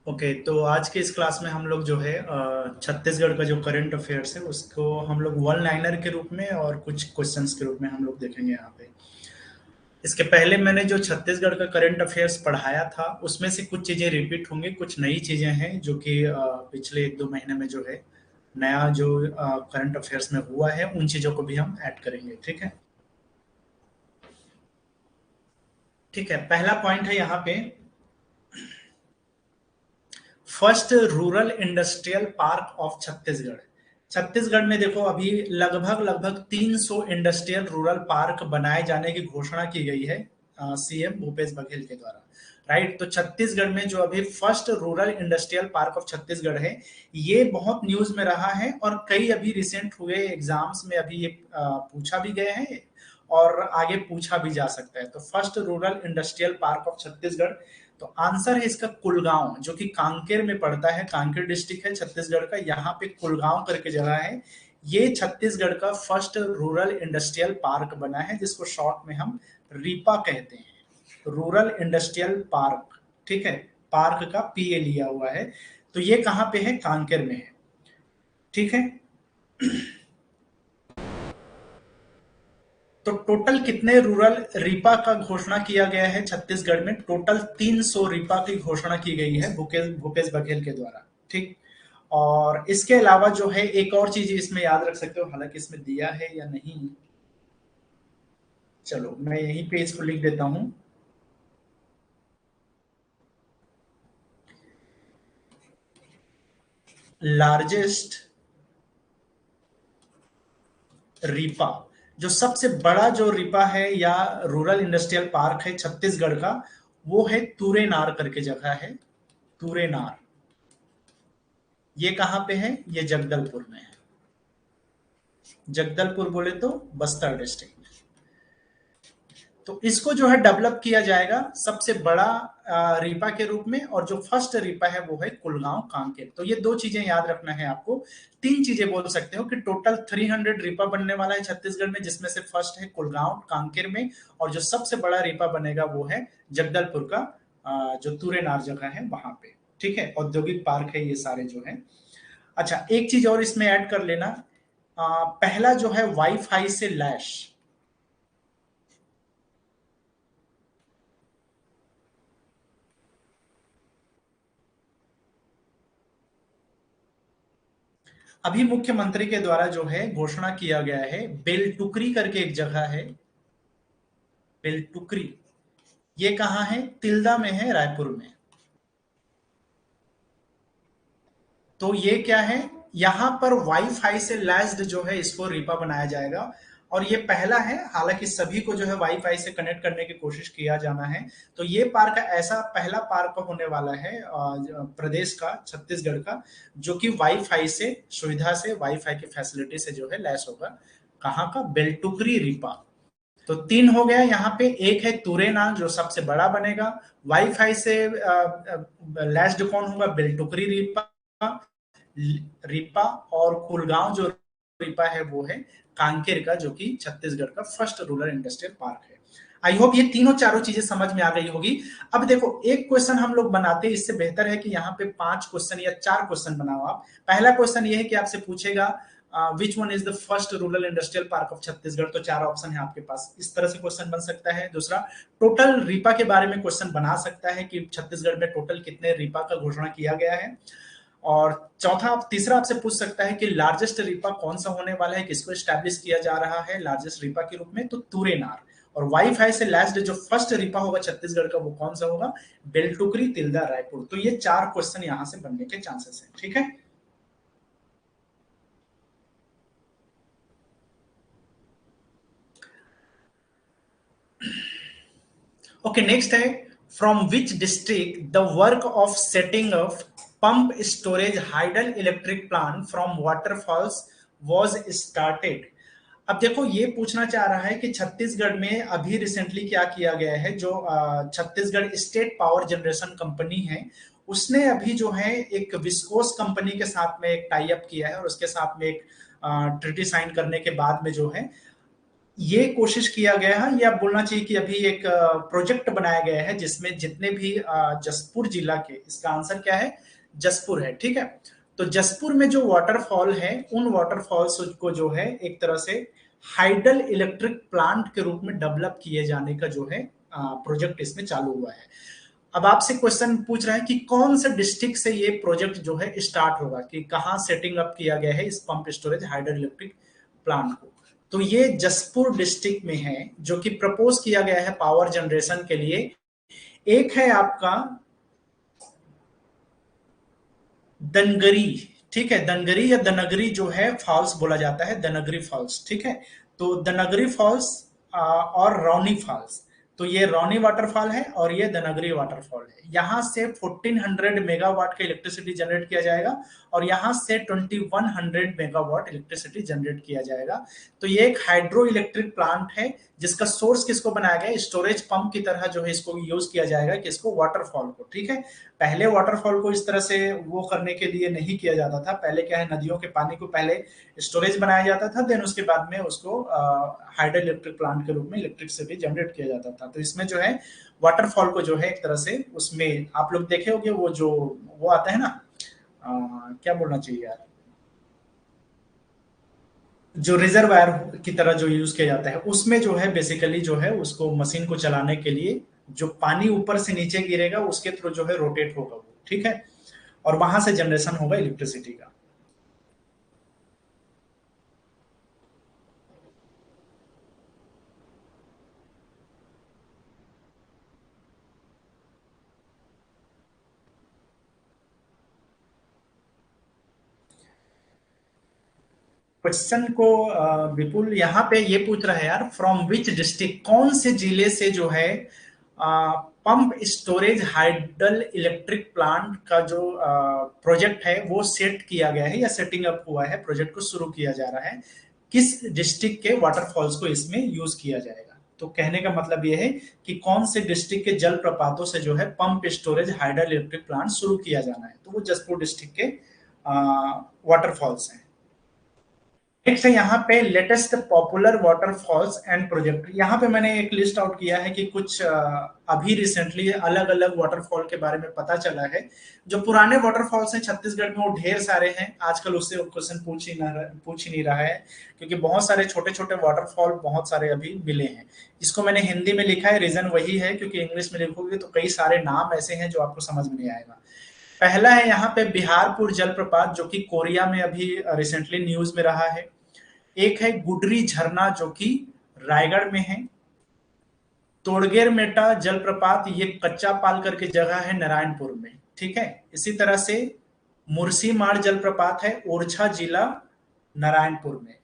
Okay, तो आज के इस क्लास में हम लोग जो है छत्तीसगढ़ का जो करंट अफेयर्स है उसको हम लोग वन लाइनर के रूप में और कुछ क्वेश्चंस के रूप में हम लोग देखेंगे यहाँ पे। इसके पहले मैंने जो छत्तीसगढ़ का करंट अफेयर्स पढ़ाया था उसमें से कुछ चीजें रिपीट होंगी, कुछ नई चीजें हैं जो कि पिछले 1-2 महीने में जो है नया जो करंट अफेयर्स में हुआ है उन चीजों को भी हम ऐड करेंगे। ठीक है, ठीक है। पहला पॉइंट है यहाँ पे, first rural industrial park of Chhattisgarh. Chhattisgarh में देखो अभी लगभग लगभग 300 इंडस्ट्रियल रूरल पार्क बनाए जाने की घोषणा की गई है सीएम भूपेश बघेल के द्वारा। राइट, तो छत्तीसगढ़ में जो अभी first rural industrial park of Chhattisgarh है, ये बहुत न्यूज में रहा है और कई अभी रिसेंट हुए एग्जाम्स में अभी ये पूछा भी गए हैं और आगे पूछा भी जा सकता है। तो first rural industrial park of Chhattisgarh, तो आंसर है इसका कुलगांव, जो कि कांकेर में पड़ता है। कांकेर डिस्ट्रिक्ट है छत्तीसगढ़ का, यहाँ पे कुलगांव करके जगह है। ये छत्तीसगढ़ का फर्स्ट रूरल इंडस्ट्रियल पार्क बना है, जिसको शॉर्ट में हम रीपा कहते हैं, रूरल इंडस्ट्रियल पार्क। ठीक है, पार्क का पीए लिया हुआ है। तो ये कहाँ पे है? कांकेर में है। ठीक है, तो टोटल कितने रूरल रीपा का घोषणा किया गया है छत्तीसगढ़ में? टोटल 300 रीपा की घोषणा की गई है भूपेश बघेल के द्वारा। ठीक, और इसके अलावा जो है एक और चीज इसमें याद रख सकते हो, हालांकि इसमें दिया है या नहीं, चलो मैं यहीं पे इसको लिख देता हूं। लार्जेस्ट रीपा, जो सबसे बड़ा जो रीपा है या रूरल इंडस्ट्रियल पार्क है छत्तीसगढ़ का, वो है तुरेनार करके जगह है, तुरेनार। ये कहां पे है? ये जगदलपुर में है। जगदलपुर बोले तो बस्तर डिस्ट्रिक्ट में। तो इसको जो है डेवलप किया जाएगा सबसे बड़ा रीपा के रूप में, और जो फर्स्ट रीपा है वो है कुलगांव कांकेर। तो ये दो चीजें याद रखना है आपको। तीन चीजें बोल सकते हो कि टोटल 300 रीपा बनने वाला है छत्तीसगढ़ में, जिसमें से फर्स्ट है कुलगांव कांकेर में, और जो सबसे बड़ा रीपा बनेगा वो है जगदलपुर का जो तुरेनार जगह है वहां पे। ठीक है, औद्योगिक पार्क है ये सारे जो है। अच्छा, एक चीज और इसमें ऐड कर लेना, पहला जो है वाईफाई से लैश। अभी मुख्यमंत्री के द्वारा जो है घोषणा किया गया है, बेलटुकरी करके एक जगह है, बेलटुकरी। ये कहाँ है? तिल्दा में है, रायपुर में। तो ये क्या है? यहां पर वाईफाई से लैस्ड जो है इसको रीपा बनाया जाएगा, और ये पहला है। हालांकि सभी को जो है वाईफाई से कनेक्ट करने की कोशिश किया जाना है। तो ये पार्क ऐसा पहला पार्क होने वाला है प्रदेश का, छत्तीसगढ़ का, जो कि वाईफाई से सुविधा से, वाईफाई की फैसिलिटी से जो है लैस होगा। कहाँ का? बेलटुकरी रीपा। तो तीन हो गया यहाँ पे। एक है तुरेनार जो सबसे बड़ा बनेगा, वाईफाई से लैस्ड कौन होगा? बेलटुकरी रीपा, रीपा। और कुलगांव जो रीपा है वो है कांकेर का, जो कि छत्तीसगढ़ का फर्स्ट रूरल इंडस्ट्रियल पार्क है। आई होप ये तीनों चारों चीजें समझ में आ गई होगी। अब देखो, एक क्वेश्चन हम लोग बनाते हैं, इससे बेहतर है कि यहाँ पे 5 क्वेश्चन या 4 क्वेश्चन बनाओ आप। पहला क्वेश्चन ये है कि आपसे पूछेगा which one is the first rural industrial park of Chhattisgarh. तो 4 ऑप्शन है आपके पास, इस तरह से क्वेश्चन बन सकता है। दूसरा, टोटल रीपा के बारे में क्वेश्चन बना सकता है कि छत्तीसगढ़ में टोटल कितने रीपा का घोषणा किया गया है। और चौथा, तीसरा आपसे पूछ सकता है कि लार्जेस्ट रीपा कौन सा होने वाला है, किसको स्टैब्लिश किया जा रहा है लार्जेस्ट रीपा के रूप में? तो तुरेनार। और वाईफाई से लैस्ड जो फर्स्ट रीपा होगा छत्तीसगढ़ का वो कौन सा होगा? बेलटुकरी, तिल्दा, रायपुर। तो ये 4 क्वेश्चन यहां से बनने के चांसेस है। ठीक है, ओके। नेक्स्ट है, from which district the work of setting of pump storage hydel electric plant from waterfalls was started. अब देखो, ये पूछना चाह रहा है कि छत्तीसगढ़ में अभी रिसेंटली क्या किया गया है। जो Chhattisgarh state power generation company है, उसने अभी जो है एक विस्कोस कंपनी के साथ में एक टाई अप किया है, और उसके साथ में एक ट्रिटी साइन करने के बाद में जो है ये कोशिश किया गया है, या बोलना चाहिए कि अभी एक प्रोजेक्ट बनाया गया है जिसमें जितने भी जसपुर जिला के, इसका आंसर क्या है, जसपुर है, ठीक है। तो जसपुर में जो वाटरफॉल है, उन वाटरफॉल्स को जो है एक तरह से हाइडल इलेक्ट्रिक प्लांट के रूप में डेवलप किए जाने का जो है प्रोजेक्ट इसमें चालू हुआ है। अब आपसे क्वेश्चन पूछ रहा है कि कौन से डिस्ट्रिक्ट से ये प्रोजेक्ट जो है स्टार्ट होगा, कि कहाँ सेटिंग अप किया गया है इस pump storage hydel electric plant को। तो ये जसपुर डिस्ट्रिक्ट में है, जो कि प्रपोज किया गया है पावर जनरेशन के लिए। एक है आपका दनगरी, ठीक है, दनगरी या दनगरी जो है फॉल्स बोला जाता है, दनगरी फॉल्स, ठीक है। तो दनगरी फॉल्स और रौनी फॉल्स, तो ये रौनी वाटरफॉल है और ये दनगरी वाटरफॉल है। यहाँ से 1400 मेगावाट का इलेक्ट्रिसिटी जनरेट किया जाएगा और यहाँ से 2100 मेगावाट इलेक्ट्रिसिटी जनरेट किया जाएगा। तो ये एक हाइड्रो इलेक्ट्रिक प्लांट है जिसका सोर्स किसको बनाया गया, स्टोरेज पंप की तरह जो है इसको यूज किया जाएगा, किसको, वाटरफॉल को, ठीक है। पहले वाटरफॉल को इस तरह से वो करने के लिए नहीं किया जाता था। पहले क्या है, नदियों के पानी को पहले स्टोरेज बनाया जाता था, देन उसके बाद में उसको हाइड्रो इलेक्ट्रिक प्लांट के रूप में इलेक्ट्रिसिटी जनरेट किया जाता था। तो इसमें जो है वाटरफॉल को जो है एक तरह से, उसमें आप लोग देखे होंगे वो जो वो आता है ना, क्या बोलना चाहिए यार, जो रिजर्वायर की तरह जो यूज किया जाता है, उसमें जो है बेसिकली जो है उसको मशीन को चलाने के लिए जो पानी ऊपर से नीचे गिरेगा उसके थ्रू जो है रोटेट होगा वो, ठीक है, और वहां से जनरेशन होगा इलेक्ट्रिसिटी का। क्वेश्चन को विपुल यहाँ पे ये पूछ रहा है यार, फ्रॉम विच डिस्ट्रिक्ट, कौन से जिले से जो है pump storage hydel electric plant का जो प्रोजेक्ट है वो सेट किया गया है या सेटिंग अप हुआ है, प्रोजेक्ट को शुरू किया जा रहा है, किस डिस्ट्रिक्ट के वाटरफॉल्स को इसमें यूज किया जाएगा। तो कहने का मतलब ये है कि कौन से डिस्ट्रिक्ट के जल प्रपातों से जो है pump storage hydel electric plant शुरू किया जाना है, तो वो जसपुर डिस्ट्रिक्ट के वाटरफॉल्स हैं। नेक्स्ट है यहाँ पे latest popular waterfalls and project. यहाँ पे मैंने एक लिस्ट आउट किया है कि कुछ अभी रिसेंटली अलग अलग वाटरफॉल के बारे में पता चला है। जो पुराने वाटरफॉल्स हैं छत्तीसगढ़ में वो ढेर सारे हैं, आजकल उससे क्वेश्चन पूछ ही नहीं रहा है, क्योंकि बहुत सारे छोटे छोटे वाटरफॉल बहुत सारे अभी मिले हैं। इसको मैंने हिंदी में लिखा है, रीजन वही है क्योंकि इंग्लिश में लिखोगे तो कई सारे नाम ऐसे हैं जो आपको समझ में नहीं आएगा। पहला है यहाँ पे बिहारपुर जलप्रपात, जो कि कोरिया में अभी रिसेंटली न्यूज में रहा है। एक है गुडरी झरना जो कि रायगढ़ में है। तोड़गेर मेटा जलप्रपात ये कच्चा पाल करके जगह है नारायणपुर में, ठीक है। इसी तरह से मुर्सीमाड़ जलप्रपात है ओरछा जिला नारायणपुर में।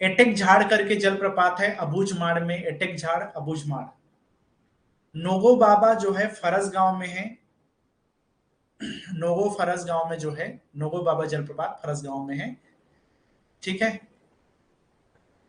एटेक झाड़ करके जलप्रपात है अबूझमाड़ में, एटेक झाड़ अबूझमाड़। नोगो बाबा जो है फरस गांव में है, नोगो फरस गांव में जो है नोगो बाबा जलप्रपात फरस गांव में है, ठीक है।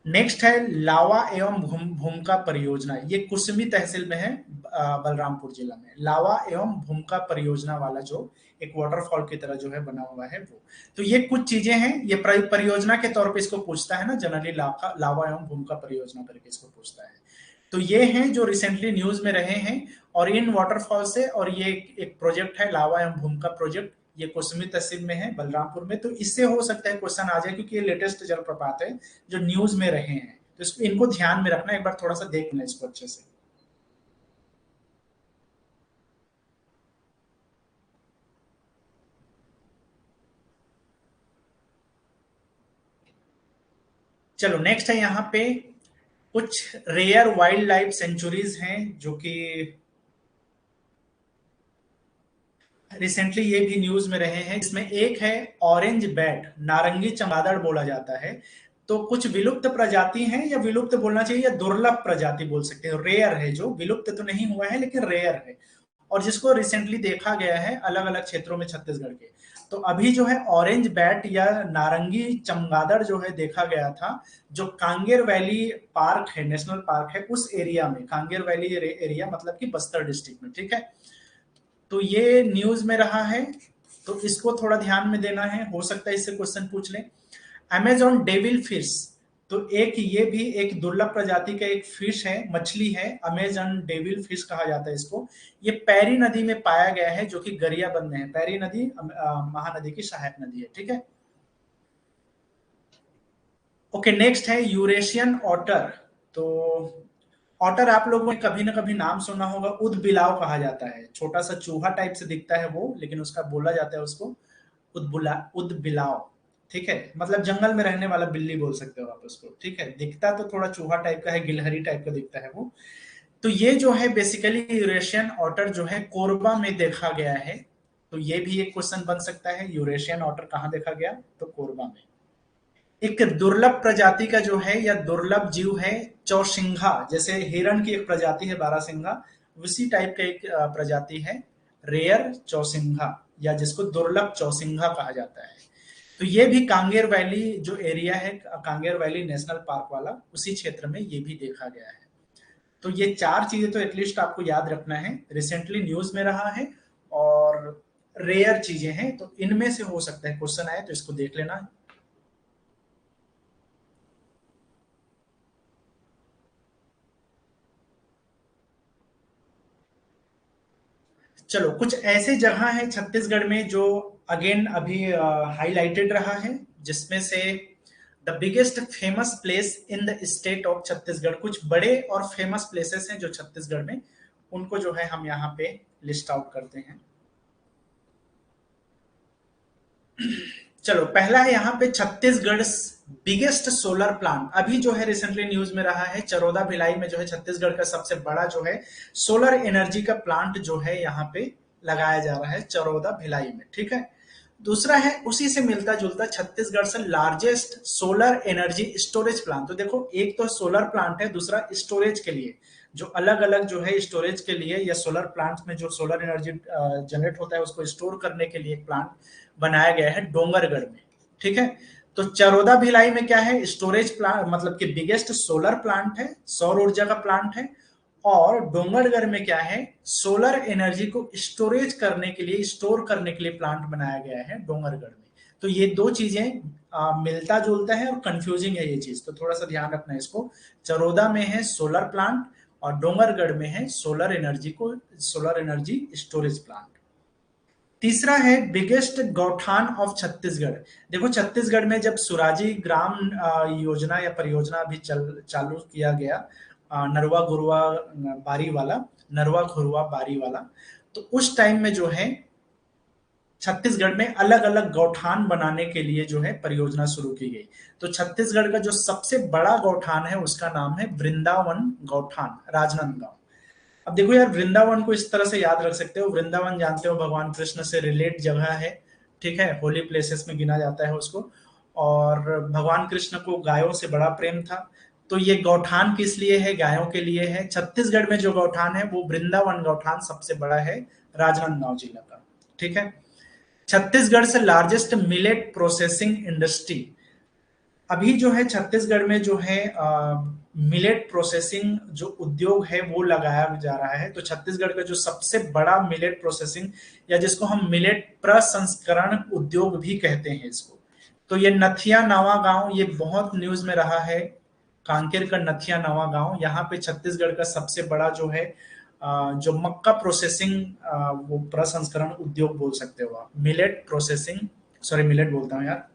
नेक्स्ट है लावा एवं भूमिका परियोजना, ये कुसमी तहसील में है, बलरामपुर जिला में। लावा एवं भूमिका परियोजना वाला जो एक वाटरफॉल की तरह जो है बना हुआ है वो। तो ये कुछ चीजें हैं, ये परियोजना के तौर पे इसको पूछता है ना जनरली, लावा एवं भूमिका परियोजना करके इसको पूछता है। तो ये हैं जो रिसेंटली न्यूज में रहे हैं, और इन वाटरफॉल से, और ये एक प्रोजेक्ट है लावा एवं भूमिका प्रोजेक्ट, ये कोसमी तहसील में है बलरामपुर में। तो इससे हो सकता है क्वेश्चन आ जाए, क्योंकि ये लेटेस्ट जलप्रपात है जो न्यूज में रहे हैं, तो इसको इनको ध्यान में रखना, एक बार थोड़ा सा देखना इसको अच्छे से। चलो नेक्स्ट है यहाँ पे कुछ रेयर वाइल्ड लाइफ सेंचुरीज हैं जो कि रिसेंटली ये भी न्यूज में रहे हैं। इसमें एक है ऑरेंज बैट, नारंगी चमगादड़ बोला जाता है। तो कुछ विलुप्त प्रजाति हैं, या विलुप्त बोलना चाहिए, या दुर्लभ प्रजाति बोल सकते हैं, रेयर है, जो विलुप्त तो नहीं हुआ है लेकिन रेयर है, और जिसको रिसेंटली देखा गया है अलग अलग क्षेत्रों में छत्तीसगढ़ के। तो अभी जो है ऑरेंज बैट या नारंगी चमगादड़ जो है देखा गया था, जो कांगेर वैली पार्क है, नेशनल पार्क है, उस एरिया में, कांगेर वैली एरिया मतलब कि बस्तर डिस्ट्रिक्ट में, ठीक है। तो ये न्यूज में रहा है, तो इसको थोड़ा ध्यान में देना है, हो सकता है इससे क्वेश्चन पूछ ले। अमेजॉन डेविल फिश, तो एक ये भी एक दुर्लभ प्रजाति का एक फिश है, मछली है, अमेजन डेविल फिश कहा जाता है इसको। ये पैरी नदी में पाया गया है, जो कि गरियाबंद में है। पैरी नदी महानदी की सहायक नदी है, ठीक है। ओके, नेक्स्ट है यूरेशियन ऑटर। तो ऑटर आप लोगों ने कभी ना कभी नाम सुना होगा, उदबिलाव कहा जाता है। छोटा सा चूहा टाइप से दिखता है वो, लेकिन उसका बोला जाता है उसको उदबिलाव। ठीक है, मतलब जंगल में रहने वाला बिल्ली बोल सकते हो आप उसको। ठीक है, दिखता तो थोड़ा चूहा टाइप का है, गिलहरी टाइप का दिखता है वो। तो ये जो है बेसिकली यूरेशियन ऑटर जो है कोरबा में देखा गया है। तो ये भी एक क्वेश्चन बन सकता है, यूरेशियन ऑटर कहाँ देखा गया, तो कोरबा में। एक दुर्लभ प्रजाति का जो है या दुर्लभ जीव है चौसिंघा। जैसे हिरण की एक प्रजाति है बारहसिंघा, उसी टाइप का एक प्रजाति है रेयर चौसिंघा, या जिसको दुर्लभ चौसिंघा कहा जाता है। तो ये भी कांगेर वैली जो एरिया है, कांगेर वैली नेशनल पार्क वाला, उसी क्षेत्र में ये भी देखा गया है। तो ये चार चीजें तो एटलीस्ट आपको याद रखना है, रिसेंटली न्यूज में रहा है और रेयर चीजें हैं, तो इनमें से हो सकता है क्वेश्चन आए, तो इसको देख लेना। चलो, कुछ ऐसे जगह है छत्तीसगढ़ में जो अगेन अभी हाईलाइटेड रहा है, जिसमें से the biggest famous place in the state of Chhattisgarh. कुछ बड़े और फेमस प्लेसेस हैं जो छत्तीसगढ़ में, उनको जो है हम यहाँ पे लिस्ट आउट करते हैं। चलो, पहला है यहाँ पे छत्तीसगढ़ बिगेस्ट सोलर प्लांट। अभी जो है रिसेंटली न्यूज में रहा है, चरोदा भिलाई में जो है छत्तीसगढ़ का सबसे बड़ा जो है सोलर एनर्जी का प्लांट जो है यहाँ पे लगाया जा रहा है चरोदा भिलाई में। ठीक है, दूसरा है उसी से मिलता जुलता छत्तीसगढ़ से largest solar energy storage plant. तो देखो, एक तो सोलर प्लांट है, दूसरा स्टोरेज के लिए जो अलग अलग जो है स्टोरेज के लिए, या सोलर प्लांट में जो सोलर एनर्जी जनरेट होता है उसको स्टोर करने के लिए एक प्लांट बनाया गया है डोंगरगढ़ में। ठीक है, तो चरोदा भिलाई में क्या है, स्टोरेज प्लांट, मतलब कि बिगेस्ट सोलर प्लांट है, सौर ऊर्जा का प्लांट है। और डोंगरगढ़ में क्या है, सोलर एनर्जी को स्टोरेज करने के लिए, स्टोर करने के लिए प्लांट बनाया गया है डोंगरगढ़ में। तो ये दो चीजें मिलता जुलता है और कंफ्यूजिंग है ये चीज, तो थोड़ा सा ध्यान रखना है इसको। चरोदा में है सोलर प्लांट और डोंगरगढ़ में है सोलर एनर्जी स्टोरेज प्लांट। तीसरा है बिगेस्ट गौठान ऑफ छत्तीसगढ़। देखो, छत्तीसगढ़ में जब सुराजी ग्राम योजना या परियोजना अभी चालू किया गया, नरवा गुरुवा बारी वाला, नरवा घुरवा बारी वाला, तो उस टाइम में जो है छत्तीसगढ़ में अलग अलग गौठान बनाने के लिए जो है परियोजना शुरू की गई। तो छत्तीसगढ़ का जो सबसे बड़ा गौठान है उसका नाम है वृंदावन गौठान, राजनांदगांव। अब देखो यार, वृंदावन को इस तरह से याद रख सकते हो, वृंदावन जानते हो भगवान कृष्ण से रिलेट जगह है। ठीक है, होली प्लेसेस में गिना जाता है उसको। और भगवान कृष्ण को गायों से बड़ा प्रेम था। तो ये गौठान किस लिए है, गायों के लिए है। छत्तीसगढ़ में जो गौठान है वो वृंदावन गौठान सबसे बड़ा है, राजनांदगांव जिला का। ठीक है, छत्तीसगढ़ से लार्जेस्ट मिलेट प्रोसेसिंग इंडस्ट्री। अभी जो है छत्तीसगढ़ में जो है मिलेट प्रोसेसिंग जो उद्योग है वो लगाया जा रहा है। तो छत्तीसगढ़ का जो सबसे बड़ा मिलेट प्रोसेसिंग, या जिसको हम मिलेट प्रसंस्करण उद्योग भी कहते हैं इसको, तो ये नथिया नवा गांव, ये बहुत न्यूज में रहा है। कांकेर का नथिया नवा गांव, यहाँ पे छत्तीसगढ़ का सबसे बड़ा जो है जो मक्का प्रोसेसिंग, वो प्रसंस्करण उद्योग बोल सकते हो आप, मिलेट प्रोसेसिंग, सॉरी मिलेट बोलता हूँ यार,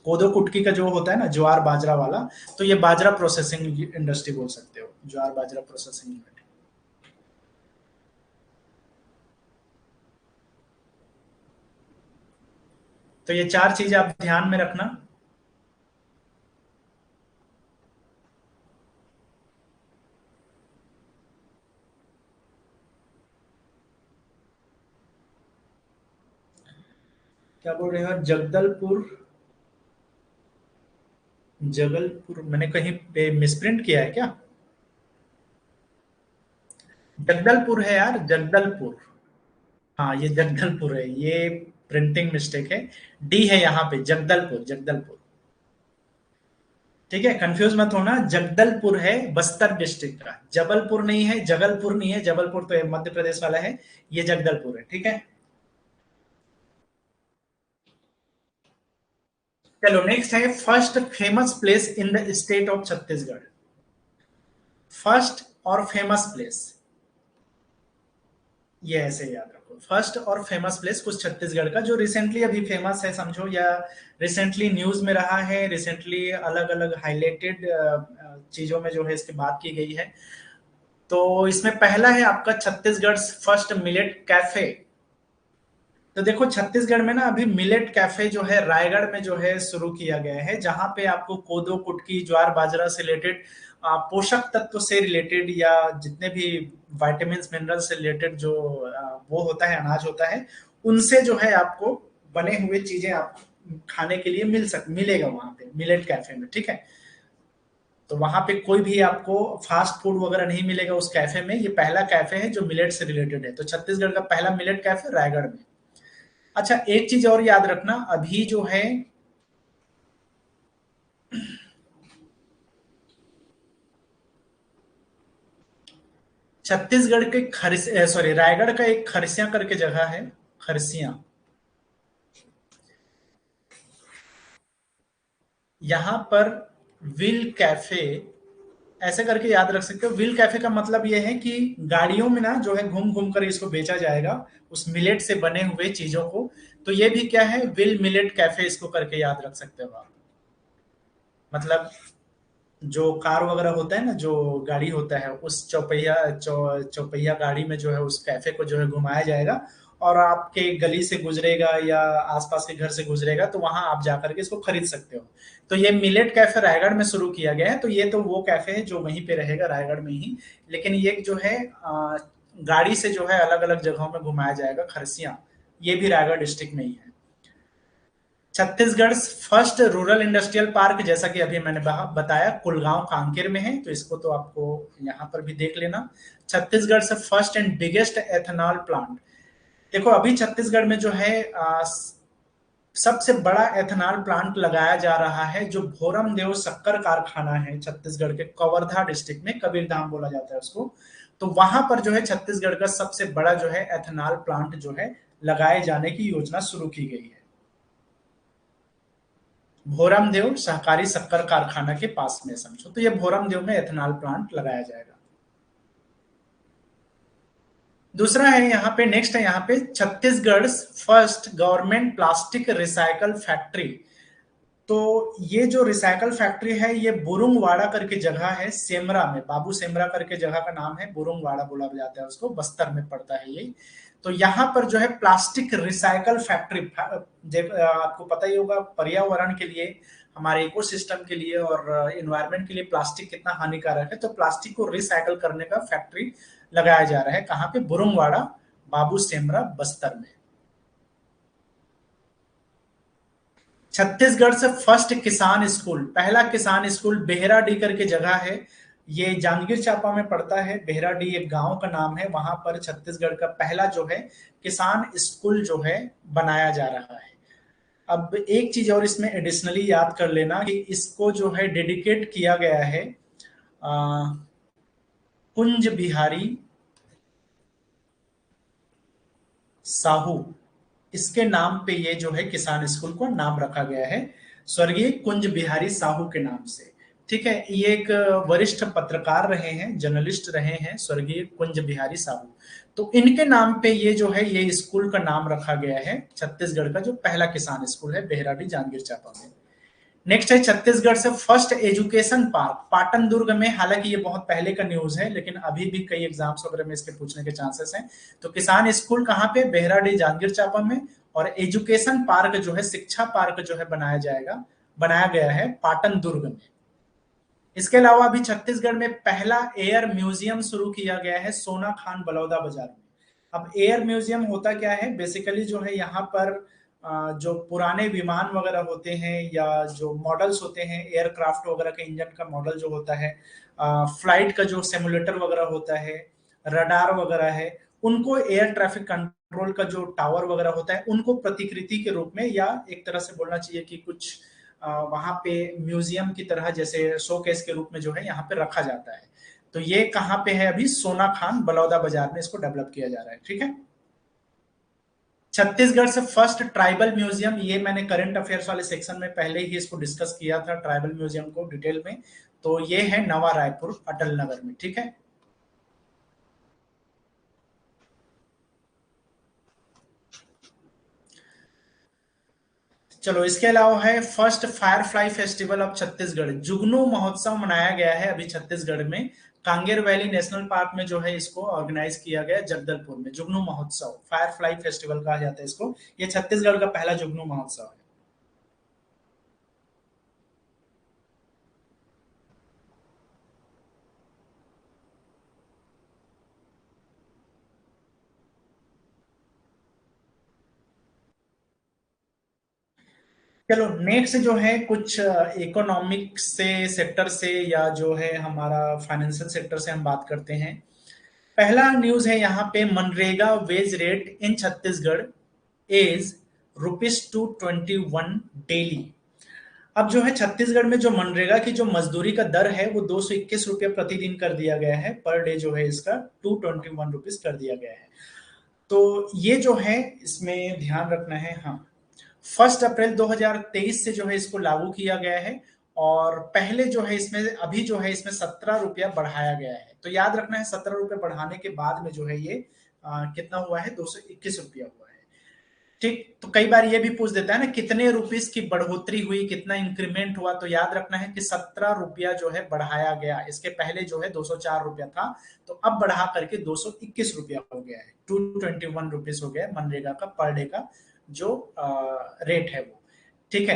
कोदो कुटकी का जो होता है ना, ज्वार बाजरा वाला, तो ये बाजरा प्रोसेसिंग इंडस्ट्री बोल सकते हो, ज्वार बाजरा प्रोसेसिंग यूनिट। तो ये चार चीज आप ध्यान में रखना। क्या बोल रहे हो, जगदलपुर? जगलपुर मैंने कहीं पे मिसप्रिंट किया है क्या? जगदलपुर है यार, जगदलपुर। हाँ, ये जगदलपुर है, ये प्रिंटिंग मिस्टेक है। डी है यहाँ पे, जगदलपुर, जगदलपुर। ठीक है, कंफ्यूज मत होना, जगदलपुर है बस्तर डिस्ट्रिक्ट का, जबलपुर नहीं है, जगलपुर नहीं है, जबलपुर तो मध्य प्रदेश वाला है, ये जगदलपुर है। ठीक है। चलो नेक्स्ट है first famous place in the state of Chhattisgarh. First और फेमस प्लेस, ये ऐसे याद रखो, फर्स्ट और फेमस प्लेस कुछ छत्तीसगढ़ का जो रिसेंटली अभी फेमस है समझो, या रिसेंटली न्यूज में रहा है, रिसेंटली अलग अलग हाईलाइटेड चीजों में जो है इसकी बात की गई है। तो इसमें पहला है आपका छत्तीसगढ़ फर्स्ट मिलेट कैफे। तो देखो छत्तीसगढ़ में ना अभी मिलेट कैफे जो है रायगढ़ में जो है शुरू किया गया है, जहां पे आपको कोदो कुटकी ज्वार बाजरा से रिलेटेड पोषक तत्व से रिलेटेड या जितने भी विटामिन मिनरल से रिलेटेड जो वो होता है अनाज होता है, उनसे जो है आपको बने हुए चीजें आपको खाने के लिए मिलेगा वहां पे मिलेट कैफे में, ठीक है। तो वहां पे कोई भी आपको फास्ट फूड वगैरह नहीं मिलेगा उस कैफे में, ये पहला कैफे है जो मिलेट से रिलेटेड है। तो छत्तीसगढ़ का पहला मिलेट कैफे रायगढ़ में। अच्छा एक चीज और याद रखना, अभी जो है छत्तीसगढ़ के सॉरी रायगढ़ का एक खरसिया करके जगह है, खरसिया। यहां पर विल कैफे ऐसे करके याद रख सकते हो। विल कैफे का मतलब यह है कि गाड़ियों में ना जो है घूम घूम कर इसको बेचा जाएगा उस मिलेट से बने हुए चीजों को। तो ये भी क्या है, विल मिलेट कैफे इसको करके याद रख सकते हो आप। मतलब जो कार वगैरह होता है ना, जो गाड़ी होता है उस चौपहिया गाड़ी में जो है उस कैफे को जो है घुमाया जाएगा, और आपके गली से गुजरेगा या आसपास के घर से गुजरेगा तो वहां आप जाकर के इसको खरीद सकते हो। तो ये मिलेट कैफे रायगढ़ में शुरू किया गया है। तो ये तो वो कैफे है जो वहीं पे रहेगा रायगढ़ में ही, लेकिन ये जो है गाड़ी से जो है अलग अलग जगहों में घुमाया जाएगा, खरसिया। ये भी रायगढ़ डिस्ट्रिक्ट में ही है। Chhattisgarh first rural industrial park, जैसा कि अभी मैंने बताया, कुलगांव कांकेर में है, तो इसको तो आपको यहाँ पर भी देख लेना। छत्तीसगढ़ से first and biggest ethanol plant. देखो अभी छत्तीसगढ़ में जो है सबसे बड़ा एथेनॉल प्लांट लगाया जा रहा है, जो भोरम देव शक्कर कारखाना है छत्तीसगढ़ के कवर्धा डिस्ट्रिक्ट में, कबीरधाम बोला जाता है उसको। तो वहां पर जो है छत्तीसगढ़ का सबसे बड़ा जो है एथेनॉल प्लांट जो है लगाए जाने की योजना शुरू की गई है, भोरमदेव सहकारी शक्कर कारखाना के पास में समझो। तो ये भोरमदेव में एथेनॉल प्लांट लगाया जाएगा। दूसरा है यहाँ पे, नेक्स्ट है यहाँ पे Chhattisgarh first government plastic recycle factory. तो ये जो रिसाइकल फैक्ट्री है ये बुरुंगवाड़ा करके जगह है, सेमरा में, बाबू सेमरा करके जगह का नाम है, बुरुंगवाड़ा बोला जाता है उसको, बस्तर में पड़ता है ये। तो यहाँ पर जो है प्लास्टिक रिसाइकल फैक्ट्री, आपको पता ही होगा पर्यावरण के लिए, हमारे इकोसिस्टम के लिए और इन्वायरमेंट के लिए प्लास्टिक कितना हानिकारक है। तो प्लास्टिक को रिसाइकल करने का फैक्ट्री लगाया जा रहा है, कहाँ पे, बुरुंगवाड़ा, बाबू सेमरा, बस्तर में। छत्तीसगढ़ से फर्स्ट किसान स्कूल, पहला किसान स्कूल बेहराडी करके जगह है, ये जांजगीर चांपा में पड़ता है। बेहराडी एक गांव का नाम है, वहां पर छत्तीसगढ़ का पहला जो है किसान स्कूल जो है बनाया जा रहा है। अब एक चीज और इसमें एडिशनली याद कर लेना कि इसको जो है डेडिकेट किया गया है कुंज बिहारी साहू, इसके नाम पे ये जो है किसान स्कूल को नाम रखा गया है, स्वर्गीय कुंज बिहारी साहू के नाम से। ठीक है, ये एक वरिष्ठ पत्रकार रहे हैं, जर्नलिस्ट रहे हैं, स्वर्गीय कुंज बिहारी साहू। तो इनके नाम पे ये जो है ये स्कूल का नाम रखा गया है, छत्तीसगढ़ का जो पहला किसान स्कूल है बेहराडी जांजगीर चांपा में। नेक्स्ट है छत्तीसगढ़ से फर्स्ट एजुकेशन पार्क पाटन दुर्ग में। हालांकि ये बहुत पहले का न्यूज है, लेकिन अभी भी कई एग्जाम्स वगैरह में इसके पूछने के चांसेस हैं। तो किसान स्कूल कहाँ पे, बेहराडी जांजगीर चांपा में। और एजुकेशन पार्क जो है, शिक्षा पार्क जो है बनाया गया है पाटन दुर्ग में। इसके अलावा अभी छत्तीसगढ़ में पहला एयर म्यूजियम शुरू किया गया है सोना खान बलौदा बाजार में। अब एयर म्यूजियम होता क्या है, बेसिकली जो है यहाँ पर जो पुराने विमान वगैरह होते हैं या जो मॉडल्स होते हैं एयरक्राफ्ट वगैरह के इंजन का मॉडल जो होता है, फ्लाइट का जो सिमुलेटर वगैरह होता है, रडार वगैरह है, उनको एयर ट्रैफिक कंट्रोल का जो टावर वगैरह होता है उनको प्रतिकृति के रूप में, या एक तरह से बोलना चाहिए कि कुछ वहां पे म्यूजियम की तरह जैसे शोकेस के रूप में जो है यहाँ पे रखा जाता है। तो ये कहाँ पे है, अभी सोना खान बलौदा बाजार में इसको डेवलप किया जा रहा है। ठीक है, छत्तीसगढ़ से फर्स्ट ट्राइबल म्यूजियम, ये मैंने करंट अफेयर्स वाले सेक्शन में पहले ही इसको डिस्कस किया था, ट्राइबल म्यूजियम को डिटेल में। तो ये है नवा रायपुर अटल नगर में, ठीक है। चलो, इसके अलावा है first Firefly festival of Chhattisgarh, जुगनू महोत्सव मनाया गया है अभी छत्तीसगढ़ में। कांगेर वैली नेशनल पार्क में जो है इसको ऑर्गेनाइज किया गया जगदलपुर में, जुगनू महोत्सव फायरफ्लाई फेस्टिवल कहा जाता है इसको। ये छत्तीसगढ़ का पहला जुगनू महोत्सव है। चलो, नेक्स्ट जो है कुछ इकोनॉमिक से सेक्टर से या जो है हमारा फाइनेंशियल सेक्टर से हम बात करते हैं। पहला न्यूज है यहाँ पे, MNREGA wage rate in Chhattisgarh is ₹221 daily. अब जो है छत्तीसगढ़ में जो मनरेगा की जो मजदूरी का दर है वो ₹221 प्रतिदिन कर दिया गया है, पर डे जो है इसका ₹221 कर दिया गया है। तो ये जो है इसमें ध्यान रखना है। हाँ, 1 अप्रैल 2023 से जो है इसको लागू किया गया है, और पहले जो है इसमें अभी जो है इसमें ₹17 बढ़ाया गया है। तो याद रखना है, ₹17 बढ़ाने के बाद में जो है ये कितना हुआ है, ₹221 हुआ है। ठीक, तो कई बार ये भी पूछ देता है ना कितने रुपीस की बढ़ोतरी हुई, कितना इंक्रीमेंट हुआ। तो याद रखना है कि ₹17 जो है बढ़ाया गया, इसके पहले जो है ₹204 था, तो अब बढ़ा करके ₹221 हो गया है, ₹221 हो गया है मनरेगा का पर डे का जो रेट है वो। ठीक है।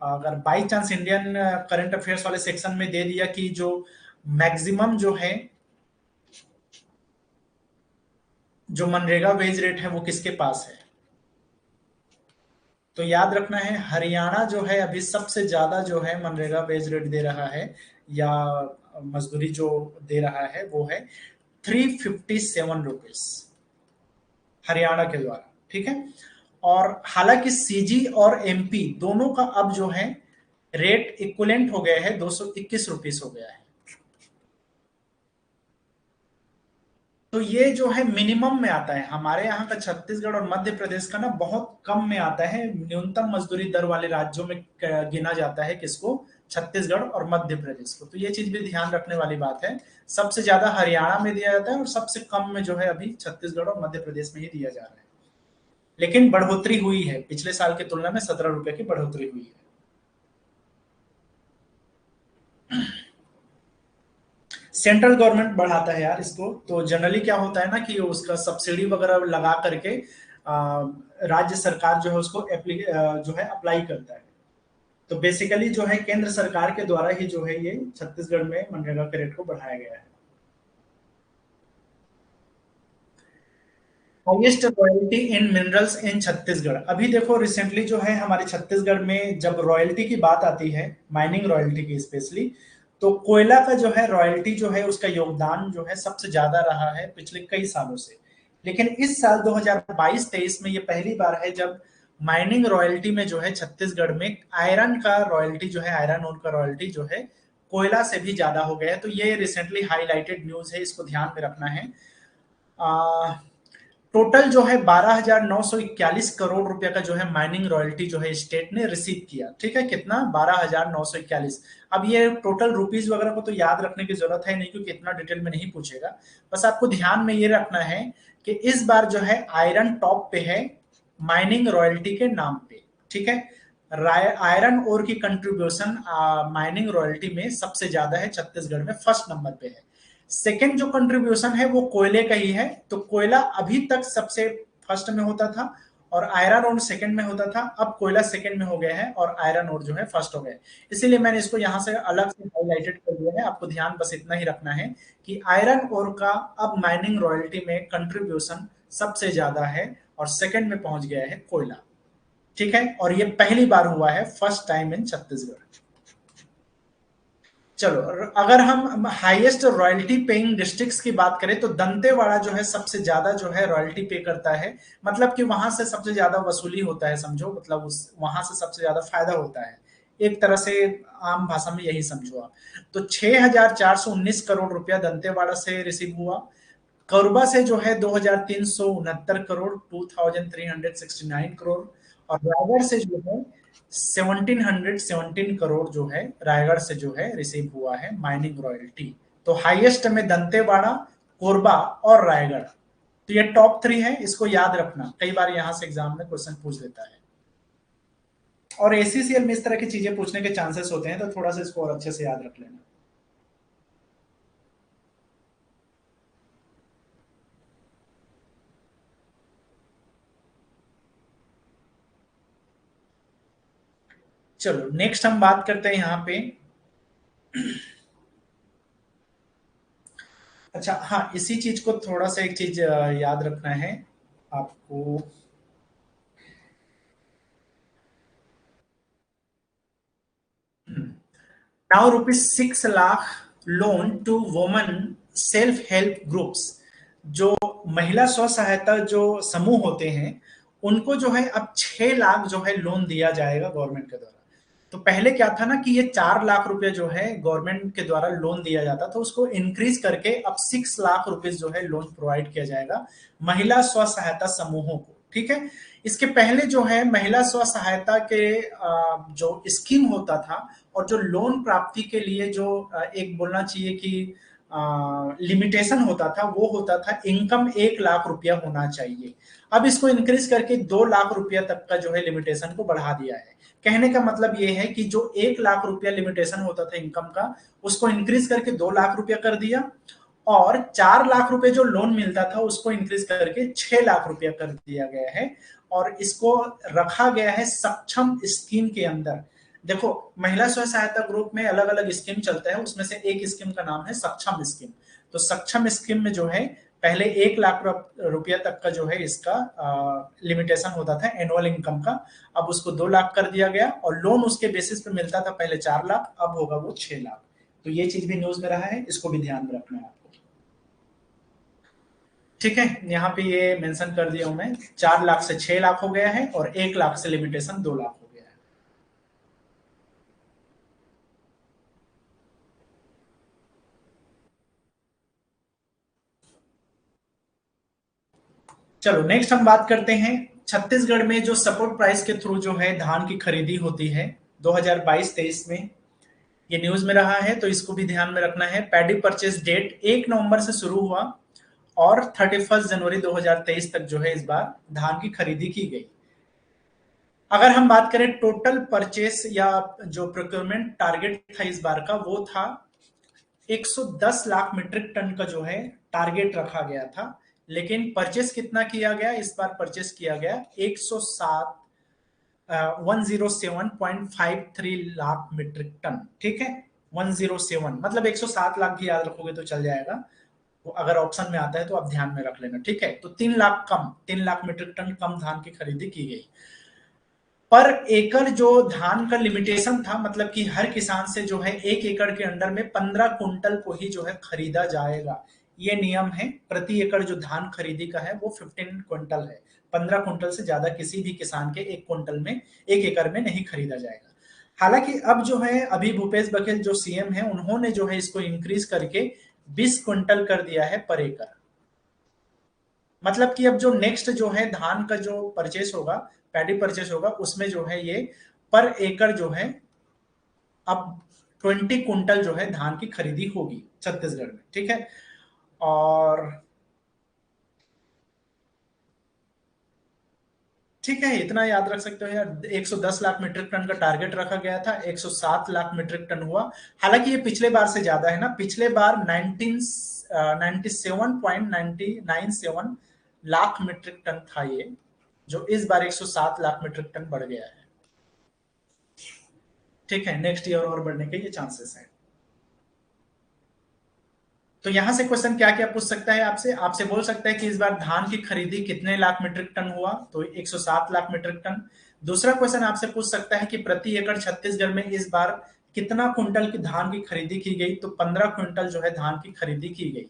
अगर by chance Indian current affairs वाले सेक्शन में दे दिया कि जो मैक्सिमम जो है जो मनरेगा वेज रेट है वो किसके पास है, तो याद रखना है हरियाणा जो है अभी सबसे ज्यादा जो है मनरेगा वेज रेट दे रहा है, या मजदूरी जो दे रहा है वो है ₹357 हरियाणा के द्वारा। ठीक है। और हालांकि सीजी और एमपी दोनों का अब जो है रेट इक्वलेंट हो गया है, ₹221 हो गया है। तो ये जो है मिनिमम में आता है, हमारे यहाँ का छत्तीसगढ़ और मध्य प्रदेश का ना बहुत कम में आता है, न्यूनतम मजदूरी दर वाले राज्यों में गिना जाता है किसको, छत्तीसगढ़ और मध्य प्रदेश को। तो ये चीज भी ध्यान रखने वाली बात है, सबसे ज्यादा हरियाणा में दिया जाता है और सबसे कम में जो है अभी छत्तीसगढ़ और मध्य प्रदेश में ही दिया जा रहा है। लेकिन बढ़ोतरी हुई है, पिछले साल की तुलना में ₹17 की बढ़ोतरी हुई है। सेंट्रल गवर्नमेंट बढ़ाता है यार इसको। तो जनरली क्या होता है ना कि उसका सब्सिडी वगैरह लगा करके राज्य सरकार जो है उसको जो है अप्लाई करता है। तो बेसिकली जो है केंद्र सरकार के द्वारा ही जो है ये छत्तीसगढ़ में मनरेगा के रेट को बढ़ाया गया है। Highest royalty in minerals in Chhattisgarh, अभी देखो रिसेंटली जो है हमारे छत्तीसगढ़ में जब रॉयल्टी की बात आती है, माइनिंग रॉयल्टी की स्पेशली, तो कोयला का जो है रॉयल्टी जो है उसका योगदान जो है सबसे ज्यादा रहा है पिछले कई सालों से। लेकिन इस साल 2022-23 में ये पहली बार है जब माइनिंग रॉयल्टी में जो है छत्तीसगढ़ में आयरन का रॉयल्टी जो है, आयरन ओर का रॉयल्टी जो है कोयला से भी ज्यादा हो गया है। तो ये रिसेंटली हाईलाइटेड न्यूज है, इसको ध्यान में रखना है। टोटल जो है 12,941 करोड़ रुपए का जो है माइनिंग रॉयल्टी जो है स्टेट ने रिसीव किया। ठीक है, कितना, 12,941। अब ये टोटल रुपीज वगैरह को तो याद रखने की जरूरत है नहीं, क्योंकि इतना डिटेल में नहीं पूछेगा। बस आपको ध्यान में ये रखना है कि इस बार जो है आयरन टॉप पे है माइनिंग रॉयल्टी के नाम पे। ठीक है। आयरन ओर की कंट्रीब्यूशन माइनिंग रॉयल्टी में सबसे ज्यादा है, छत्तीसगढ़ में फर्स्ट नंबर पे है। सेकेंड जो कंट्रीब्यूशन है वो कोयले का ही है। तो कोयला अभी तक सबसे फर्स्ट में होता था और आयरन ओर सेकंड में होता था, अब कोयला सेकंड में हो गया है और आयरन ओर जो है फर्स्ट हो गया है। इसीलिए मैंने इसको यहां से अलग से हाईलाइटेड कर दिया है। आपको ध्यान बस इतना ही रखना है कि आयरन ओर का अब माइनिंग रॉयल्टी में कंट्रीब्यूशन सबसे ज्यादा है और सेकंड में पहुंच गया है कोयला। ठीक है, और ये पहली बार हुआ है, फर्स्ट टाइम इन छत्तीसगढ़। चलो, अगर हम हाईएस्ट रॉयल्टी पेइंग डिस्ट्रिक्ट्स की बात करें तो दंतेवाड़ा जो है सबसे ज्यादा जो है रॉयल्टी पे करता है। मतलब कि वहां से सबसे ज्यादा वसूली होता है, समझो, मतलब उस वहां से सबसे ज्यादा फायदा होता है, एक तरह से आम भाषा में यही समझो आप। तो 6,419 करोड़ रुपया दंतेवाड़ा से रिसीव हुआ। कोरबा से जो है 2369 करोड़, 2369 करोड़, और रायगढ़ से जो है 1717 करोड़ जो है रायगढ़ से जो है रिसीव हुआ है माइनिंग रॉयल्टी। तो हाईएस्ट में दंतेवाड़ा, कोरबा और रायगढ़। तो ये टॉप 3 है, इसको याद रखना, कई बार यहां से एग्जाम में क्वेश्चन पूछ लेता है। और एसीसीएल में इस तरह की चीजें पूछने के चांसेस होते हैं, तो थोड़ा सा इसको और अच्छे से याद रख लेना। चलो नेक्स्ट हम बात करते हैं यहाँ पे। अच्छा हाँ, इसी चीज को थोड़ा सा एक चीज याद रखना है आपको। Now ₹6 lakh loan to women self help groups. जो महिला स्व सहायता जो समूह होते हैं, उनको जो है अब 6 लाख जो है लोन दिया जाएगा गवर्नमेंट के द्वारा। तो पहले क्या था ना कि ये 4 लाख रुपए जो है गवर्नमेंट के द्वारा लोन दिया जाता था, उसको इंक्रीज करके अब 6 लाख रुपए जो है लोन प्रोवाइड किया जाएगा महिला स्व सहायता समूहों को। ठीक है। इसके पहले जो है महिला स्व सहायता के जो स्कीम होता था, और जो लोन प्राप्ति के लिए जो एक बोलना चाहिए कि लिमिटेशन होता था, वो होता था इनकम 1 लाख रुपया होना चाहिए। अब इसको इंक्रीज करके 2 लाख रुपया तक का जो है लिमिटेशन को बढ़ा दिया है। कहने का मतलब ये है कि जो 1 लाख रुपया लिमिटेशन होता था इनकम का, उसको इंक्रीज करके 2 लाख रुपया कर दिया, और 4 लाख रुपए जो लोन मिलता था उसको इंक्रीज करके 6 लाख रुपया कर दिया गया है। और इसको रखा गया है सक्षम स्कीम के अंदर। देखो, महिला स्व सहायता ग्रुप में अलग अलग स्कीम चलता है, उसमें से एक स्कीम का नाम है सक्षम स्कीम। तो सक्षम स्कीम में जो है पहले 1 लाख रुपया तक का जो है इसका लिमिटेशन होता था एनुअल इनकम का। अब उसको 2 लाख कर दिया गया, और लोन उसके बेसिस पे मिलता था पहले 4 लाख, अब होगा वो 6 लाख। तो ये चीज भी न्यूज में रहा है, इसको भी ध्यान में रखना है आपको। ठीक है, यहाँ पे ये मेंशन कर दिया हूं मैं, 4 लाख से 6 लाख हो गया है, और 1 लाख से लिमिटेशन 2 लाख हो गया है। चलो नेक्स्ट हम बात करते हैं, छत्तीसगढ़ में जो सपोर्ट प्राइस के थ्रू जो है धान की खरीदी होती है 2022-23 में, ये न्यूज में रहा है, तो इसको भी ध्यान में रखना है। पैडी परचेस डेट 1 नवंबर से शुरू हुआ, और 31 जनवरी 2023 तक जो है इस बार धान की खरीदी की गई। अगर हम बात करें टोटल परचेस या जो प्रोक्योरमेंट टारगेट था इस बार का, वो था 110 लाख मीट्रिक टन का जो है टारगेट रखा गया था। लेकिन परचेस कितना किया गया इस बार? परचेस किया गया 107 107.53 लाख मीट्रिक टन। ठीक है, 107 मतलब 107 लाख भी याद रखोगे तो चल जाएगा, वो अगर ऑप्शन में आता है तो आप ध्यान में रख लेना। ठीक है, तो 3 लाख कम, 3 लाख मीट्रिक टन कम धान की खरीदी की गई। पर एकड़ जो धान का लिमिटेशन था, मतलब कि हर किसान से जो है 1 एकड़ के अंडर में 15 कुंटल को ही जो है खरीदा जाएगा। ये नियम है, प्रति एकड़ जो धान खरीदी का है वो 15 कुंटल है। 15 कुंटल से ज्यादा किसी भी किसान के 1 कुंटल में, 1 एकड़ में नहीं खरीदा जाएगा। हालांकि अब जो है, अभी भूपेश बघेल जो सीएम है, उन्होंने जो है इसको इंक्रीज करके 20 कुंटल कर दिया है पर एकड़। मतलब कि अब जो नेक्स्ट जो है धान का जो परचेस होगा, पैडी परचेस होगा, उसमें जो है ये पर एकड़ जो है अब 20 कुंटल जो है धान की खरीदी होगी छत्तीसगढ़ में। ठीक है, और ठीक है, इतना याद रख सकते हो यार। 110 लाख मीट्रिक टन का टारगेट रखा गया था, 107 लाख मीट्रिक टन हुआ। हालांकि ये पिछले बार से ज्यादा है ना, पिछले बार 97.97 लाख मीट्रिक टन था ये, जो इस बार 107 लाख मीट्रिक टन बढ़ गया है। ठीक है, नेक्स्ट ईयर और बढ़ने के ये चांसेस हैं। तो यहां से क्वेश्चन क्या क्या पूछ सकता है आपसे? आपसे बोल सकता है कि इस बार धान की खरीदी कितने लाख मीट्रिक टन हुआ, तो 107 लाख मीट्रिक टन। दूसरा क्वेश्चन आपसे पूछ सकता है कि प्रति एकड़ छत्तीसगढ़ में इस बार कितना कुंटल की धान की खरीदी की गई, तो 15 कुंटल जो है धान की खरीदी की गई।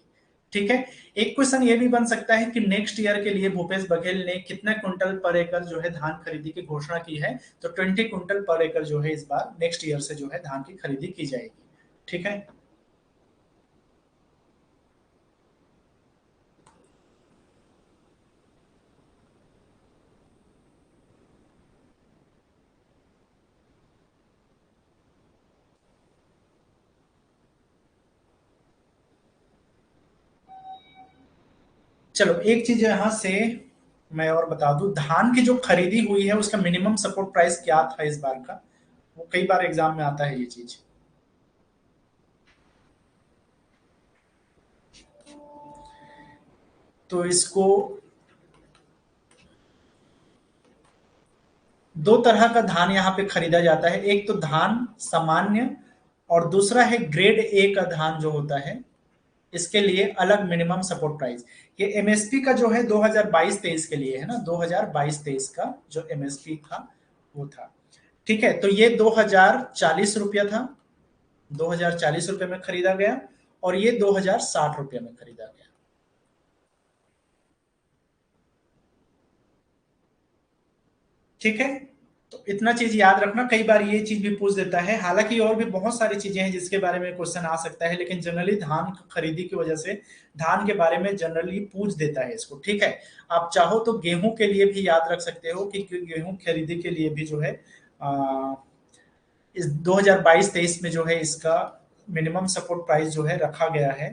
ठीक है, एक क्वेश्चन ये भी बन सकता है कि नेक्स्ट ईयर के लिए भूपेश बघेल ने कितने कुंटल पर एकड़ जो है धान खरीदी की घोषणा की है, तो 20 कुंटल पर एकड़ जो है इस बार नेक्स्ट ईयर से जो है धान की खरीदी की जाएगी। ठीक है, चलो एक चीज यहाँ से मैं और बता दूं, धान की जो खरीदी हुई है उसका मिनिमम सपोर्ट प्राइस क्या था इस बार का, वो कई बार एग्जाम में आता है ये चीज। तो इसको दो तरह का धान यहाँ पे खरीदा जाता है, एक तो धान सामान्य और दूसरा है ग्रेड ए का धान जो होता है, इसके लिए अलग मिनिमम सपोर्ट प्राइस। ये एमएसपी का जो है 2022-23 के लिए है ना, 2022-23 का जो एमएसपी था वो था। ठीक है, तो ये 2040 रुपया था, 2040 रुपये में खरीदा गया, और ये 2060 रुपये में खरीदा गया। ठीक है, तो इतना चीज याद रखना, कई बार ये चीज भी पूछ देता है, हालांकि और भी बहुत सारी चीजें हैं जिसके बारे में क्वेश्चन आ सकता है, लेकिन जनरली धान खरीदी की वजह से धान के बारे में जनरली पूछ देता है इसको। ठीक है, आप चाहो तो गेहूं के लिए भी याद रख सकते हो कि गेहूं खरीदी के लिए भी जो है इस 2022-23 में जो है इसका मिनिमम सपोर्ट प्राइस जो है रखा गया है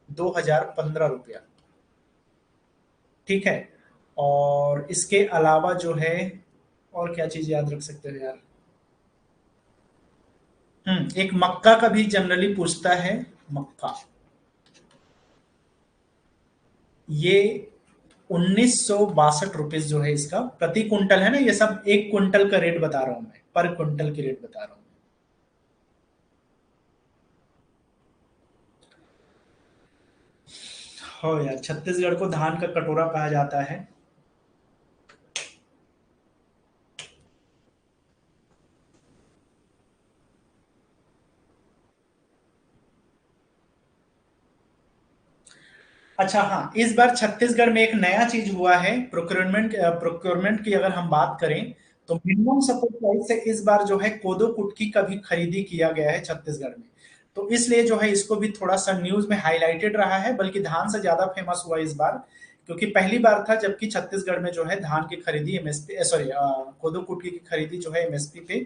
2015 रुपया। ठीक है, और इसके अलावा जो है और क्या चीज याद रख सकते हो यार। एक मक्का का भी जनरली पूछता है, मक्का, ये 1962 रुपीज जो है इसका प्रति कुंटल है ना, ये सब एक कुंटल का रेट बता रहा हूं मैं, पर कुंटल की रेट बता रहा हूं। हो यार, छत्तीसगढ़ को धान का कटोरा कहा जाता है। अच्छा हाँ, इस बार छत्तीसगढ़ में एक नया चीज हुआ है, प्रोक्योरमेंट प्रोक्योरमेंट की अगर हम बात करें, तो मिनिमम सपोर्ट प्राइस से इस बार जो है कोदो कुटकी का भी खरीदी किया गया है छत्तीसगढ़ में। तो इसलिए जो है इसको भी थोड़ा सा न्यूज में हाईलाइटेड रहा है, बल्कि धान से ज्यादा फेमस हुआ इस बार, क्योंकि पहली बार था जबकि छत्तीसगढ़ में जो है धान की खरीदी एमएसपी सॉरी कोदो कुटकी की खरीदी जो है एमएसपी पे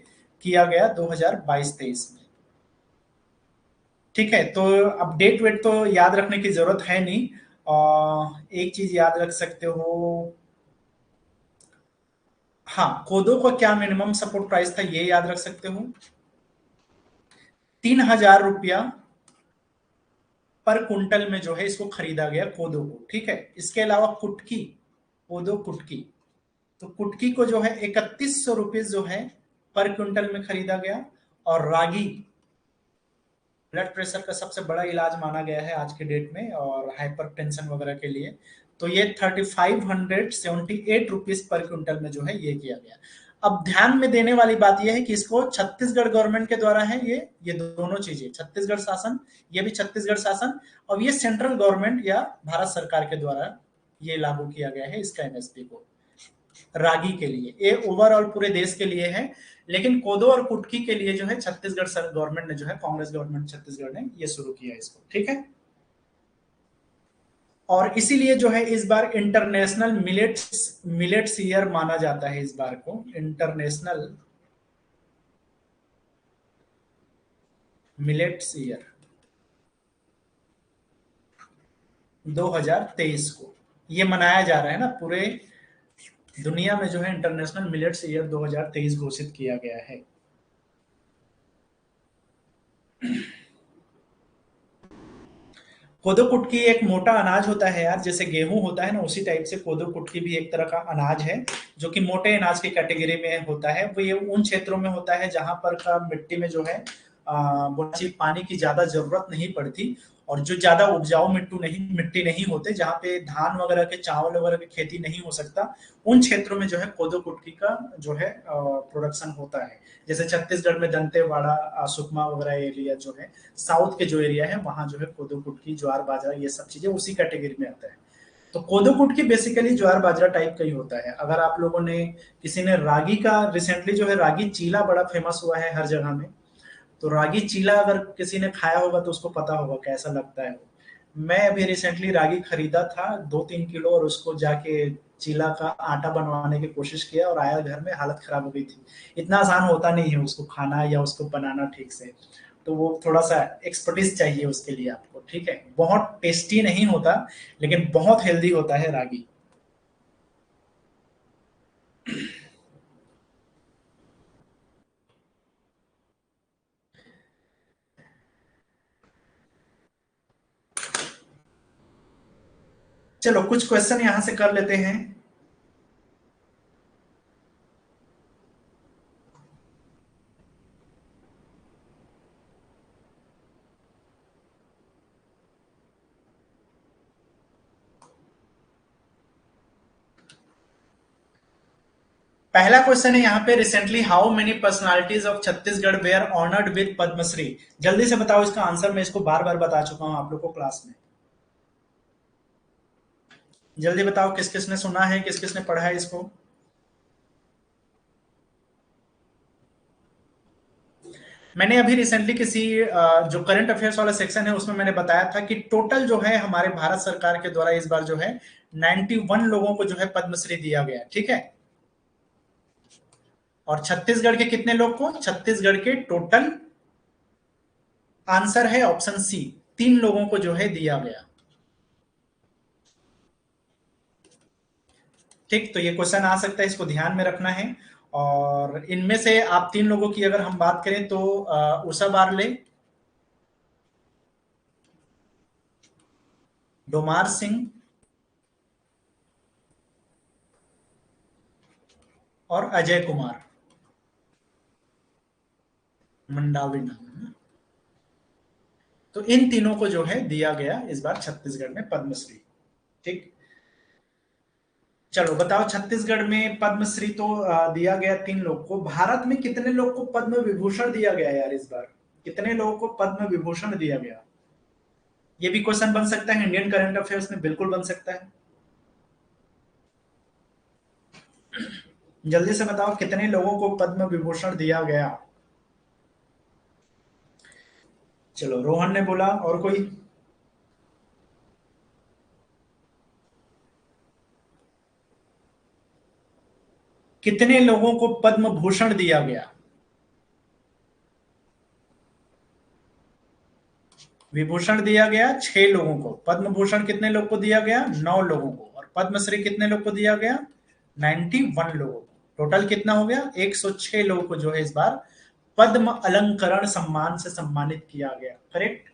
किया गया 2022-23 में। ठीक है, तो अब डेट वेट तो याद रखने की जरूरत है नहीं। एक चीज याद रख सकते हो, हाँ, कोदो का क्या मिनिमम सपोर्ट प्राइस था ये याद रख सकते हो, 3000 रुपया पर कुंटल में जो है इसको खरीदा गया कोदो को। ठीक है, इसके अलावा कुटकी, कोदो कुटकी, तो कुटकी को जो है 3100 रुपये जो है पर क्विंटल में खरीदा गया। और रागी, ब्लड प्रेशर का सबसे बड़ा इलाज माना गया है आज के डेट में, और हाइपरटेंशन वगैरह के लिए, तो ये 3578 रुपीज पर क्विंटल में जो है ये किया गया। अब ध्यान में देने वाली बात यह है कि इसको छत्तीसगढ़ गवर्नमेंट के द्वारा है, ये दोनों चीजें, छत्तीसगढ़ शासन, ये भी छत्तीसगढ़ शासन, और ये सेंट्रल गवर्नमेंट या भारत सरकार के द्वारा ये लागू किया गया है इसका एमएसपी को, रागी के लिए। ये ओवरऑल पूरे देश के लिए है, लेकिन कोदो और कुटकी के लिए जो है छत्तीसगढ़ गवर्नमेंट ने जो है, कांग्रेस गवर्नमेंट छत्तीसगढ़ ने ये शुरू किया इसको। ठीक है, और इसीलिए जो है इस बार इंटरनेशनल मिलेट्स मिलेट्स ईयर माना जाता है, इस बार को इंटरनेशनल मिलेट्स ईयर 2023 को ये मनाया जा रहा है ना, पूरे दुनिया में जो है इंटरनेशनल मिलेट्स ईयर 2023 घोषित किया गया है। कोदो कुटकी एक मोटा अनाज होता है यार, जैसे गेहूं होता है ना, उसी टाइप से कोदो कुटकी भी एक तरह का अनाज है, जो कि मोटे अनाज की कैटेगरी में होता है। वो ये उन क्षेत्रों में होता है जहां पर का मिट्टी में जो है पानी की ज्यादा जरूरत नहीं पड़ती, और जो ज्यादा उपजाऊ मिट्टी नहीं होते, जहाँ पे धान वगैरह के, चावल वगैरह की खेती नहीं हो सकता, उन क्षेत्रों में जो है कोदो कुटकी का जो है प्रोडक्शन होता है। जैसे छत्तीसगढ़ में दंतेवाड़ा, सुकमा वगैरह एरिया जो है, साउथ के जो एरिया है वहां जो है कोदो कुटकी, ज्वार बाजरा, ये सब चीजें उसी कैटेगरी में आता है। तो कोदो कुटकी बेसिकली ज्वार बाजरा टाइप का ही होता है। अगर आप लोगों ने, किसी ने रागी का, रिसेंटली जो है रागी चीला बड़ा फेमस हुआ है हर जगह में, तो रागी चीला अगर किसी ने खाया होगा तो उसको पता होगा कैसा लगता है वो। मैं अभी रिसेंटली रागी खरीदा था 2-3 किलो, और उसको जाके चीला का आटा बनवाने की कोशिश किया, और आया घर में हालत खराब हो गई थी। इतना आसान होता नहीं है उसको खाना या उसको बनाना ठीक से। तो वो थोड़ा सा एक्सपर्टीज चाहिए उसके लिए आपको, ठीक है। बहुत टेस्टी नहीं होता, लेकिन बहुत हेल्दी होता है रागी। चलो कुछ क्वेश्चन यहां से कर लेते हैं। पहला क्वेश्चन है यहाँ पे, recently how many personalities of Chhattisgarh were honoured with Padma Shri. जल्दी से बताओ इसका आंसर, मैं इसको बार बार बता चुका हूं आप लोग को क्लास में। जल्दी बताओ किस किसने सुना है, किस किसने पढ़ा है इसको। मैंने अभी रिसेंटली किसी जो करंट अफेयर्स वाला सेक्शन है उसमें मैंने बताया था कि टोटल जो है हमारे भारत सरकार के द्वारा इस बार जो है 91 लोगों को जो है पद्मश्री दिया गया, ठीक है। और छत्तीसगढ़ के कितने लोग को, छत्तीसगढ़ के टोटल आंसर है ऑप्शन सी, 3 लोगों को जो है दिया गया। ठीक, तो ये क्वेश्चन आ सकता है, इसको ध्यान में रखना है। और इनमें से आप 3 लोगों की अगर हम बात करें तो उषा बारले, डोमार सिंह और अजय कुमार मंडावी नाम है ना? तो इन तीनों को जो है दिया गया इस बार छत्तीसगढ़ में पद्मश्री। ठीक, चलो बताओ छत्तीसगढ़ में पद्मश्री तो दिया गया 3 लोग को, भारत में कितने लोग को पद्म विभूषण दिया गया यार इस बार, कितने लोगों को पद्म विभूषण दिया गया। ये भी क्वेश्चन बन सकता है इंडियन करंट अफेयर्स में, बिल्कुल बन सकता है। जल्दी से बताओ कितने लोगों को पद्म विभूषण दिया गया। चलो रोहन ने बोला, और कोई। कितने लोगों को पद्म भूषण दिया गया। विभूषण दिया गया 6 लोगों को, पद्म भूषण कितने लोग को दिया गया, 9 लोगों को, और पद्मश्री कितने लोग को दिया गया, 91 लोगों को। टोटल कितना हो गया, 106 लोगों को जो है इस बार पद्म अलंकरण सम्मान से सम्मानित किया गया, करेक्ट।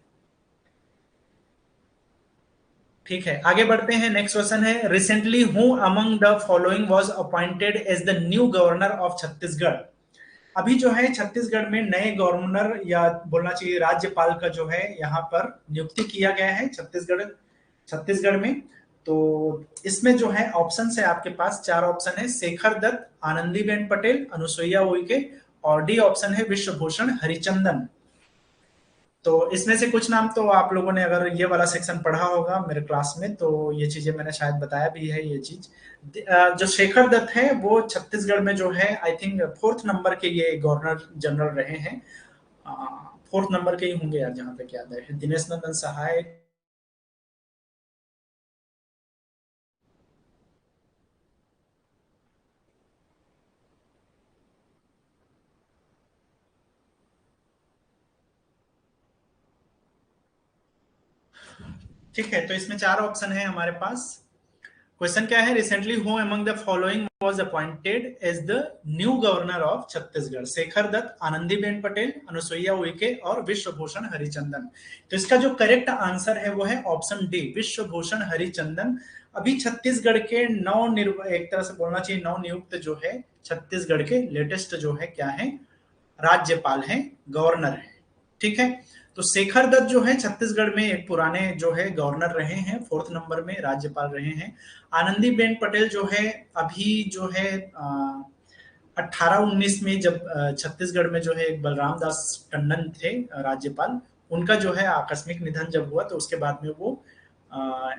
ठीक है, आगे बढ़ते हैं। नेक्स्ट क्वेश्चन है, recently who among the following was appointed as the new governor of Chhattisgarh. अभी जो है छत्तीसगढ़ में नए गवर्नर या बोलना चाहिए राज्यपाल का जो है यहाँ पर नियुक्ति किया गया है छत्तीसगढ़ छत्तीसगढ़ में। तो इसमें जो है ऑप्शन है आपके पास, 4 ऑप्शन है, शेखर दत्त, आनंदीबेन पटेल, अनुसुईया उइके, और डी ऑप्शन है विश्वभूषण हरिचंदन। तो इसमें से कुछ नाम तो आप लोगों ने अगर ये वाला सेक्शन पढ़ा होगा मेरे क्लास में, तो ये चीजें मैंने शायद बताया भी है ये चीज। जो शेखर दत्त है वो छत्तीसगढ़ में जो है आई थिंक 4th नंबर के ये गवर्नर जनरल रहे हैं। 4th नंबर के ही होंगे यार, जहां तक याद है। दिनेश नंदन सहाय। ठीक है, तो इसमें 4 ऑप्शन है हमारे पास। क्वेश्चन क्या है, recently who among the following was appointed as the new governor of Chhattisgarh, Shekhar Dutt, Anandiben Patel, Anusuiya Uike और विश्वभूषण हरिचंदन। तो इसका जो करेक्ट आंसर है वो है ऑप्शन डी, विश्वभूषण हरिचंदन। अभी छत्तीसगढ़ के एक तरह से बोलना चाहिए नवनियुक्त जो है छत्तीसगढ़ के लेटेस्ट जो है क्या है, राज्यपाल हैं, गवर्नर हैं। ठीक है, तो शेखर दत्त जो है छत्तीसगढ़ में एक पुराने जो है गवर्नर रहे हैं, 4th नंबर में राज्यपाल रहे हैं। आनंदीबेन पटेल जो है अभी जो है 1819 में जब छत्तीसगढ़ में जो है बलराम दास टंडन थे राज्यपाल, उनका जो है आकस्मिक निधन जब हुआ तो उसके बाद में वो अ,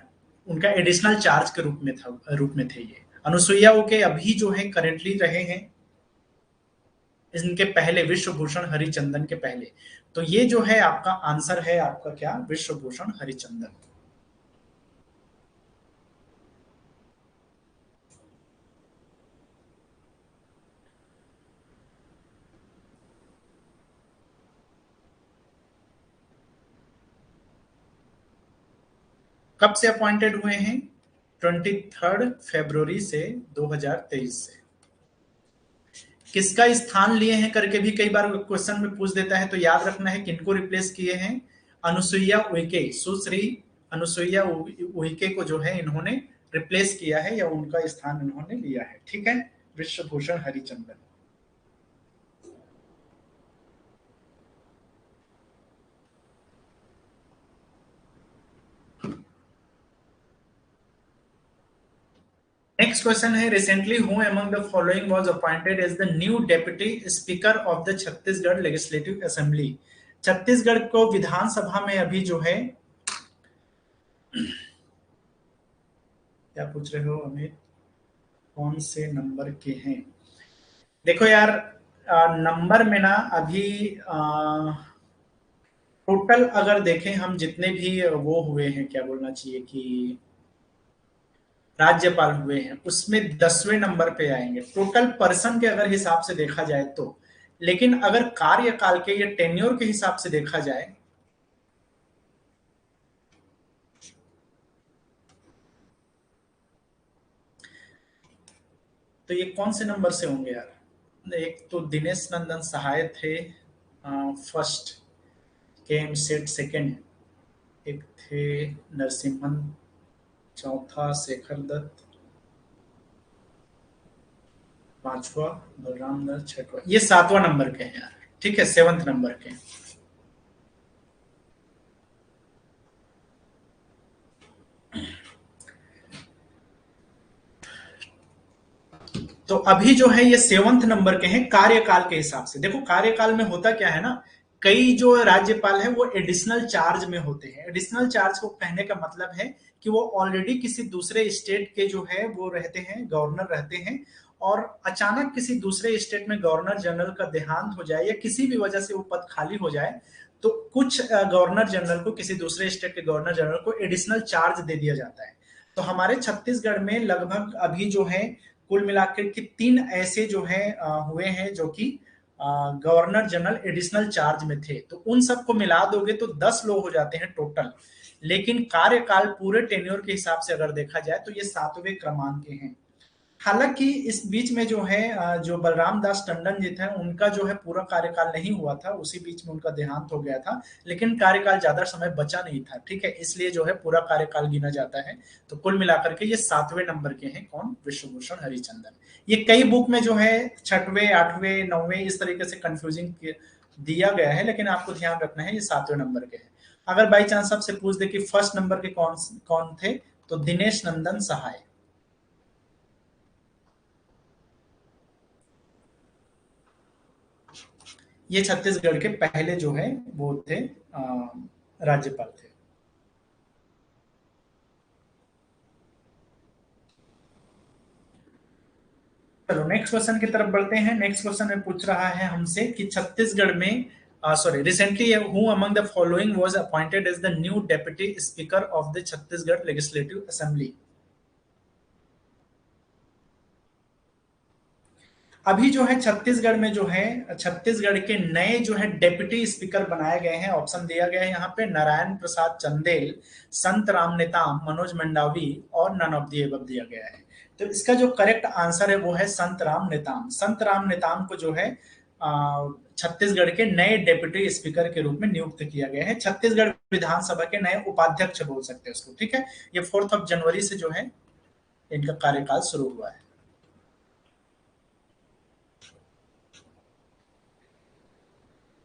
उनका एडिशनल चार्ज के रूप में थे ये। अनुसुईया के अभी जो है करेंटली रहे हैं, इनके पहले विश्वभूषण हरिचंदन के पहले। तो ये जो है आपका आंसर है, आपका क्या, विश्वभूषण हरिचंदन। कब से अपॉइंटेड हुए हैं? 23 फरवरी से 2023 से। किसका स्थान लिए हैं करके भी कई बार क्वेश्चन में पूछ देता है, तो याद रखना है किनको रिप्लेस किए हैं। अनुसुईया उइके, सुश्री अनुसुईया उइके को जो है इन्होंने रिप्लेस किया है, या उनका स्थान इन्होंने लिया है। ठीक है, विश्वभूषण हरिचंदन। नेक्स्ट क्वेश्चन है, recently who among the following was appointed as the new deputy speaker of the Chhattisgarh legislative assembly. Chhattisgarh को विधानसभा में अभी जो है, क्या पूछ रहे हो अमित, कौन से नंबर के हैं? देखो यार, नंबर में ना अभी टोटल अगर देखें हम, जितने भी वो हुए हैं, क्या बोलना चाहिए कि राज्यपाल हुए हैं, उसमें 10वें नंबर पे आएंगे टोटल पर्सन के अगर हिसाब से देखा जाए तो। लेकिन अगर कार्यकाल के या टेन्योर के हिसाब से देखा जाए, तो ये कौन से नंबर से होंगे यार? एक तो दिनेश नंदन सहाय थे, फर्स्ट, के एम सेट सेकेंड, एक थे नरसिम्हन, चौथा शेखर दत्त, पांचवा बलराम दत्त, छठवा, ये 7वां नंबर के हैं यार। ठीक है, 7th नंबर के। तो अभी जो है ये 7th नंबर के हैं कार्यकाल के हिसाब से। देखो कार्यकाल में होता क्या है ना, कई जो राज्यपाल है वो एडिशनल चार्ज में होते हैं। एडिशनल चार्ज को कहने का मतलब है कि वो ऑलरेडी किसी दूसरे स्टेट के जो है वो रहते हैं, गवर्नर रहते हैं, और अचानक किसी दूसरे स्टेट में गवर्नर जनरल का देहांत हो जाए या किसी भी वजह से वो पद खाली हो जाए, तो कुछ गवर्नर जनरल को, किसी दूसरे स्टेट के गवर्नर जनरल को एडिशनल चार्ज दे दिया जाता है। तो हमारे छत्तीसगढ़ में लगभग अभी जो है कुल मिलाकर के 3 ऐसे जो है हुए हैं जो कि गवर्नर जनरल एडिशनल चार्ज में थे। तो उन सबको मिला दोगे तो 10 लोग हो जाते हैं टोटल। लेकिन कार्यकाल पूरे टेन्योर के हिसाब से अगर देखा जाए तो ये 7वें क्रमांक के हैं। हालांकि इस बीच में जो है जो बलराम दास टंडन जी थे, उनका जो है पूरा कार्यकाल नहीं हुआ था, उसी बीच में उनका देहांत हो गया था। लेकिन कार्यकाल ज्यादा समय बचा नहीं था, ठीक है, इसलिए जो है पूरा कार्यकाल गिना जाता है। तो कुल मिलाकर के ये 7वें नंबर के हैं, कौन? विश्वभूषण हरिचंदन। ये कई बुक में जो है 6वें, 8वें, 9वें इस तरीके से कंफ्यूजिंग दिया गया है, लेकिन आपको ध्यान रखना है ये 7वें नंबर के हैं। अगर बाई चांस आपसे पूछ दे कि फर्स्ट नंबर के कौन कौन थे, तो दिनेश नंदन सहाय। ये छत्तीसगढ़ के पहले जो है वो थे राज्यपाल थे। चलो नेक्स्ट क्वेश्चन की तरफ बढ़ते हैं। नेक्स्ट क्वेश्चन में पूछ रहा है हमसे कि छत्तीसगढ़ में sorry recently who among the following was appointed as the new deputy speaker of the Chhattisgarh legislative assembly. अभी जो है छत्तीसगढ़ में जो है, छत्तीसगढ़ के नए जो है डेप्यूटी स्पीकर बनाए गए हैं। ऑप्शन दिया गया है यहाँ पे, नारायण प्रसाद चंदेल, संत राम नेताम, मनोज मंडावी और नन ऑफ दी एबव दिया गया है। तो इसका जो करेक्ट आंसर है वो है संत राम नेताम। संत राम नेताम को जो है छत्तीसगढ़ के नए डेप्यूटी स्पीकर के रूप में नियुक्त किया गया है। छत्तीसगढ़ विधानसभा के नए उपाध्यक्ष बोल सकते हैं उसको। ठीक है, ये 4 जनवरी से जो है इनका कार्यकाल शुरू हुआ है।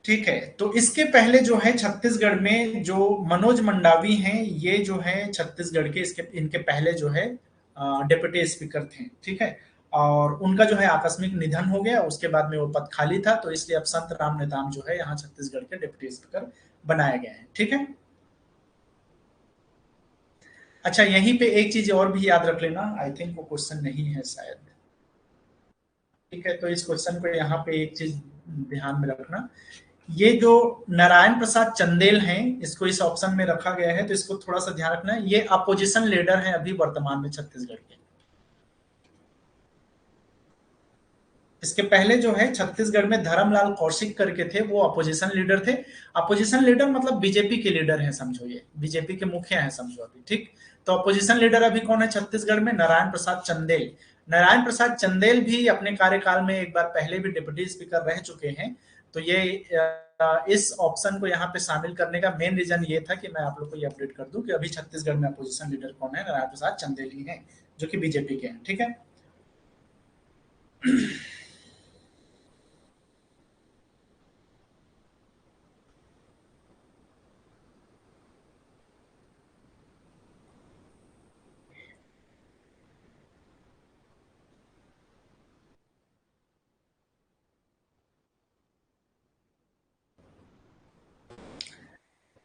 ठीक है, तो इसके पहले जो है छत्तीसगढ़ में जो मनोज मंडावी हैं, ये जो है छत्तीसगढ़ के इसके इनके पहले जो है डिप्टी स्पीकर थे। ठीक है, और उनका जो है आकस्मिक निधन हो गया, उसके बाद में वो पद खाली था, तो इसलिए अब संत राम नेताम जो है यहाँ छत्तीसगढ़ के डिप्टी स्पीकर बनाए गए हैं। ठीक है, अच्छा यहीं पे एक चीज और भी याद रख लेना, आई थिंक वो क्वेश्चन नहीं है शायद। ठीक है, तो इस क्वेश्चन को यहाँ पे एक चीज ध्यान में रखना, ये जो नारायण प्रसाद चंदेल हैं, इसको इस ऑप्शन में रखा गया है, तो इसको थोड़ा सा ध्यान रखना है। ये अपोजिशन लीडर हैं अभी वर्तमान में छत्तीसगढ़ के। इसके पहले जो है छत्तीसगढ़ में धर्मलाल कौशिक करके थे, वो अपोजिशन लीडर थे। अपोजिशन लीडर मतलब बीजेपी के लीडर हैं, समझो ये बीजेपी के मुखिया हैं समझो अभी, ठीक। तो अपोजिशन लीडर अभी कौन है छत्तीसगढ़ में? नारायण प्रसाद चंदेल। नारायण प्रसाद चंदेल भी अपने कार्यकाल में एक बार पहले भी डिप्टी स्पीकर रह चुके हैं। तो ये इस ऑप्शन को यहाँ पे शामिल करने का मेन रीजन ये था कि मैं आप लोग को ये अपडेट कर दूं कि अभी छत्तीसगढ़ में अपोजिशन लीडर कौन है? नारायण प्रसाद चंदेल ही है, जो कि बीजेपी के हैं, ठीक है।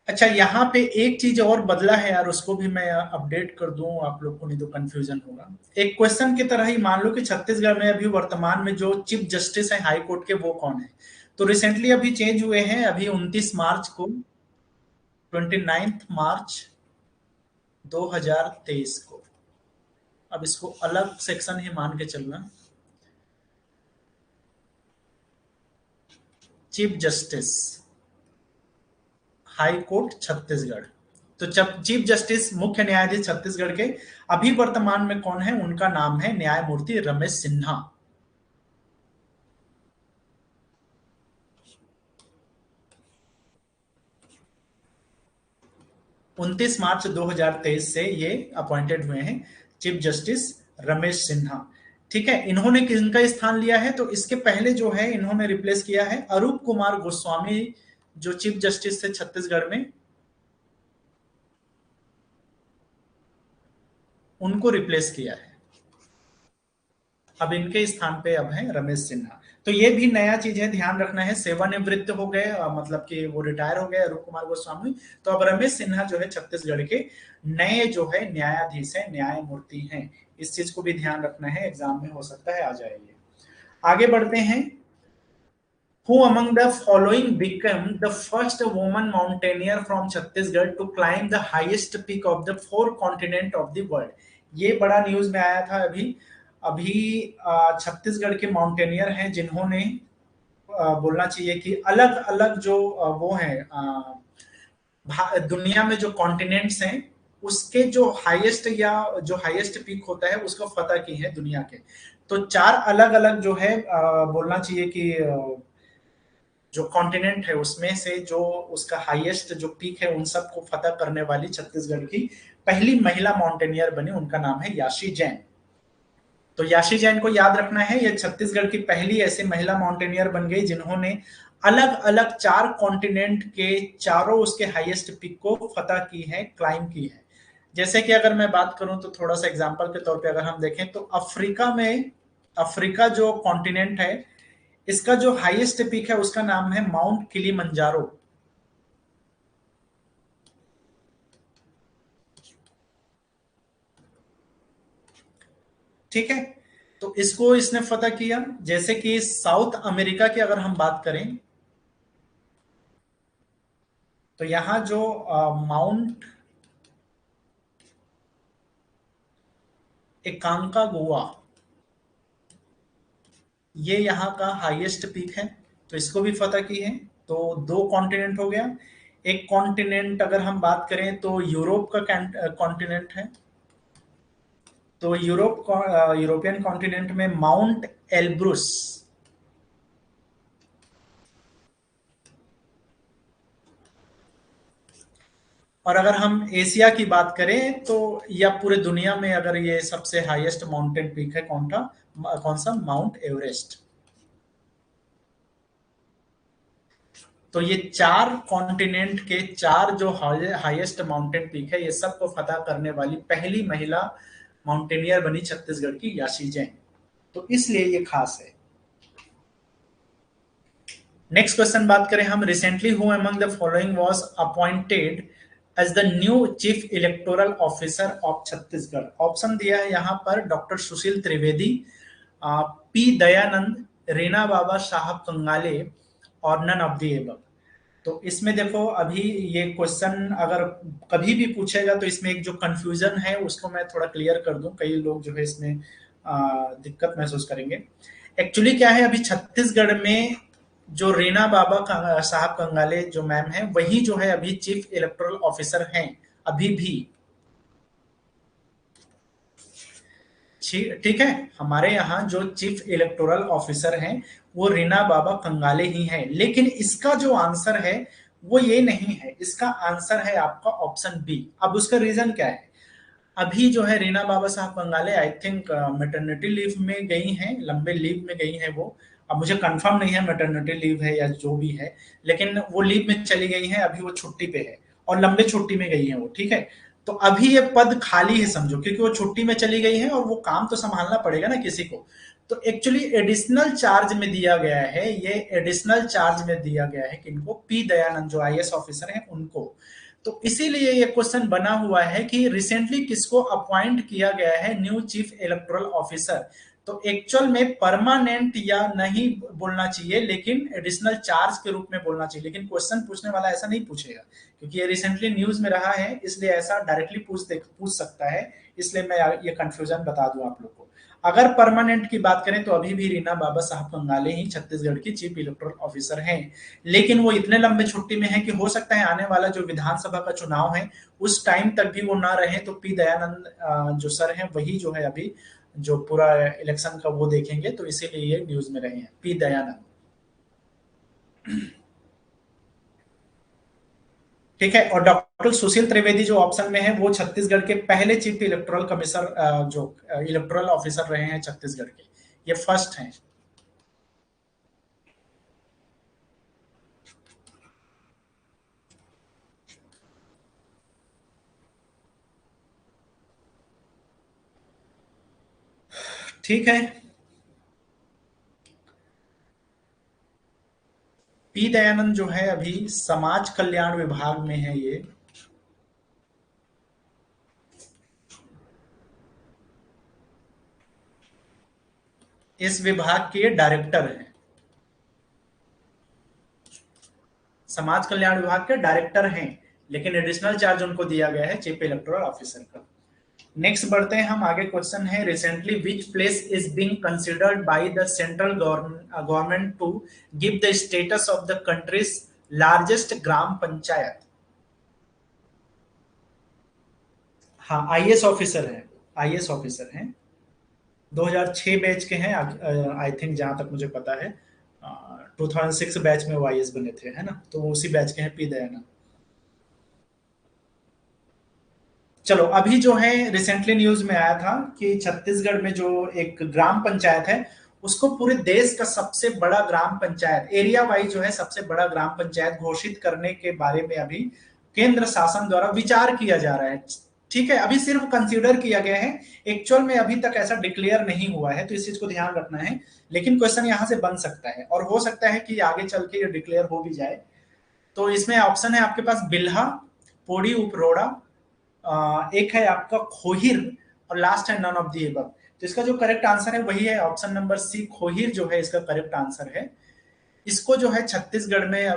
अच्छा, यहाँ पे एक चीज और बदला है यार, उसको भी मैं अपडेट कर दूं आप लोग को, नहीं तो कंफ्यूजन होगा। एक क्वेश्चन की तरह ही मान लो कि छत्तीसगढ़ में अभी वर्तमान में जो चीफ जस्टिस है हाई कोर्ट के, वो कौन है? तो रिसेंटली अभी चेंज हुए हैं, अभी 29 मार्च को, 29 मार्च 2023 को। अब इसको अलग सेक्शन ही मान के चलना, chief justice high court Chhattisgarh. तो जब चीफ जस्टिस मुख्य न्यायाधीश छत्तीसगढ़ के अभी वर्तमान में कौन है? उनका नाम है न्यायमूर्ति रमेश सिन्हा। 29 मार्च 2023 से ये अपॉइंटेड हुए हैं चीफ जस्टिस रमेश सिन्हा, ठीक है। इन्होंने किनका स्थान लिया है? तो इसके पहले जो है इन्होंने रिप्लेस किया है अरूप कुमार गोस्वामी, जो चीफ जस्टिस थे छत्तीसगढ़ में, उनको रिप्लेस किया है। अब इनके स्थान पे अब है रमेश सिन्हा। तो ये भी नया चीज है, ध्यान रखना है। सेवानिवृत्त हो गए, मतलब कि वो रिटायर हो गए अरूप कुमार गोस्वामी। तो अब रमेश सिन्हा जो है छत्तीसगढ़ के नए जो है न्यायाधीश है, न्यायमूर्ति हैं। इस चीज को भी ध्यान रखना है, एग्जाम में हो सकता है आ जाएगी। आगे बढ़ते हैं। Who among the following became the first woman mountaineer from Chhattisgarh to climb the highest peak of the four continent of the world? ये बड़ा न्यूज में आया था अभी। अभी छत्तीसगढ़ के माउंटेनियर हैं जिन्होंने, बोलना चाहिए कि अलग अलग जो वो हैं, दुनिया में जो कॉन्टिनेंट्स हैं उसके जो हाईएस्ट या जो हाईएस्ट पीक होता है उसको फतह की है दुनिया के। तो चार अलग अलग जो है, बोलना चाहिए कि जो कॉन्टिनेंट है उसमें से जो उसका हाईएस्ट जो पीक है उन सबको फतह करने वाली छत्तीसगढ़ की पहली महिला माउंटेनियर बनी, उनका नाम है याशी जैन। तो याशी जैन को याद रखना है, ये छत्तीसगढ़ की पहली ऐसी महिला माउंटेनियर बन गई जिन्होंने अलग अलग चार कॉन्टिनेंट के चारों उसके हाईएस्ट पीक को फतह की है, क्लाइम की है। जैसे कि अगर मैं बात करूं तो थोड़ा सा एग्जांपल के तौर पे अगर हम देखें तो अफ्रीका में, अफ्रीका जो कॉन्टिनेंट है इसका जो हाईएस्ट पीक है उसका नाम है माउंट किलिमंजारो, ठीक है। तो इसको इसने फतह किया। जैसे कि साउथ अमेरिका की अगर हम बात करें तो यहां जो माउंट एकांका गोवा, ये यहाँ का हाईएस्ट पीक है, तो इसको भी फतह की है। तो दो कॉन्टिनेंट हो गया। एक कॉन्टिनेंट अगर हम बात करें तो यूरोप का कॉन्टिनेंट है। तो यूरोपियन कॉन्टिनेंट में माउंट एल्ब्रुस। और अगर हम एशिया की बात करें तो या पूरे दुनिया में अगर ये सबसे हाईएस्ट माउंटेन पीक है कौन सा? Mount Everest. तो ये चार कॉन्टिनेंट के चार जो हाईएस्ट माउंटेन पीक है ये सबको फतह करने वाली पहली महिला माउंटेनियर बनी छत्तीसगढ़ की याशी जैन। तो इसलिए ये खास है। नेक्स्ट क्वेश्चन बात करें हम, recently who among the following was appointed as the new chief electoral officer of Chhattisgarh? Option दिया है यहाँ पर डॉक्टर सुशील त्रिवेदी, पी दयानंद, रीना बाबा साहब कंगाले और नन ऑफ द एबव। तो इसमें देखो अभी ये क्वेश्चन अगर कभी भी पूछेगा तो इसमें एक जो कंफ्यूजन है उसको मैं थोड़ा क्लियर कर दूं, कई लोग जो है इसमें दिक्कत महसूस करेंगे। एक्चुअली क्या है, अभी छत्तीसगढ़ में जो रीना बाबा साहब कंगाले जो मैम है, वही जो है अभी चीफ इलेक्टोरल ऑफिसर हैं अभी भी। ठीक है, हमारे यहाँ जो चीफ इलेक्टोरल ऑफिसर हैं वो रीना बाबा कंगाले ही हैं, लेकिन इसका जो आंसर है वो ये नहीं है, इसका आंसर है आपका ऑप्शन बी। अब उसका रीजन क्या है? अभी जो है Reena Baba Saheb Kangale I think maternity leave में गई हैं, लंबे लीव में गई हैं वो। अब मुझे कंफर्म नहीं है मैटरनिटी लीव है या जो भी है, लेकिन वो लीव में चली गई हैं, अभी वो छुट्टी पे है और लंबे छुट्टी में गई हैं वो। ठीक है, तो अभी ये पद खाली है समझो, क्योंकि वो छुट्टी में चली गई है और वो काम तो संभालना पड़ेगा ना किसी को। तो एक्चुअली एडिशनल चार्ज में दिया गया है, ये एडिशनल चार्ज में दिया गया है किनको? पी दयानंद जो आईएएस ऑफिसर हैं उनको। तो इसीलिए ये क्वेश्चन बना हुआ है कि रिसेंटली किसको अपॉइंट किया गया है न्यू चीफ इलेक्टोरल ऑफिसर। तो एक्चुअल में परमानेंट या नहीं बोलना चाहिए, लेकिन एडिशनल चार्ज के रूप में बोलना चाहिए। लेकिन क्वेश्चन पूछने वाला ऐसा नहीं पूछेगा, क्योंकि ये रिसेंटली न्यूज में रहा है, इसलिए ऐसा डायरेक्टली पूछ सकता है। इसलिए मैं ये कंफ्यूजन बता दूं आप लोग को। अगर परमानेंट की बात करें तो अभी भी रीना बाबा साहब कंगाले ही छत्तीसगढ़ की चीफ इलेक्टोरल ऑफिसर हैं, लेकिन वो इतने लंबे छुट्टी में है कि हो सकता है आने वाला जो विधानसभा का चुनाव है उस टाइम तक भी वो ना रहे। तो पी दयानंद जो सर हैं वही जो है अभी जो पूरा इलेक्शन का वो देखेंगे, तो इसीलिए ये न्यूज में रहे हैं पी दयानंद। ठीक है, और डॉक्टर सुशील त्रिवेदी जो ऑप्शन में है वो छत्तीसगढ़ के पहले चीफ इलेक्टोरल कमिश्नर जो इलेक्टोरल ऑफिसर रहे हैं छत्तीसगढ़ के, ये फर्स्ट हैं। ठीक है, पी दयानंद जो है अभी समाज कल्याण विभाग में है ये। इस विभाग के डायरेक्टर हैं, समाज कल्याण विभाग के डायरेक्टर हैं, लेकिन एडिशनल चार्ज उनको दिया गया है चीफ इलेक्टोरल ऑफिसर का। नेक्स्ट बढ़ते हैं हम आगे। क्वेश्चन है recently which place is being considered by the central government to give the status of the country's largest gram panchayat. हाँ, आईएएस ऑफिसर है, आईएएस ऑफिसर हैं, 2006 बैच के हैं आई थिंक, जहां तक मुझे पता है। 2006 बैच में वो आईएएस बने थे, है ना, तो उसी बैच के हैं पी दयानंद। चलो, अभी जो है रिसेंटली न्यूज में आया था कि छत्तीसगढ़ में जो एक ग्राम पंचायत है उसको पूरे देश का सबसे बड़ा ग्राम पंचायत, एरिया वाइज जो है सबसे बड़ा ग्राम पंचायत घोषित करने के बारे में अभी केंद्र शासन द्वारा विचार किया जा रहा है। ठीक है, अभी सिर्फ कंसीडर किया गया है, एक्चुअल में अभी तक ऐसा डिक्लेयर नहीं हुआ है, तो इस चीज को ध्यान रखना है। लेकिन क्वेश्चन यहां से बन सकता है और हो सकता है कि आगे चल के ये डिक्लेयर हो भी जाए। तो इसमें ऑप्शन है आपके पास बिल्हा, पोड़ी उपरोड़ा, एक है आपका खोहिर, और लास्ट है नन ऑफ दी एबव। तो इसका जो करेक्ट आंसर है वही है ऑप्शन नंबर सी, खोहिर जो है इसका करेक्ट आंसर है। इसको जो है छत्तीसगढ़ में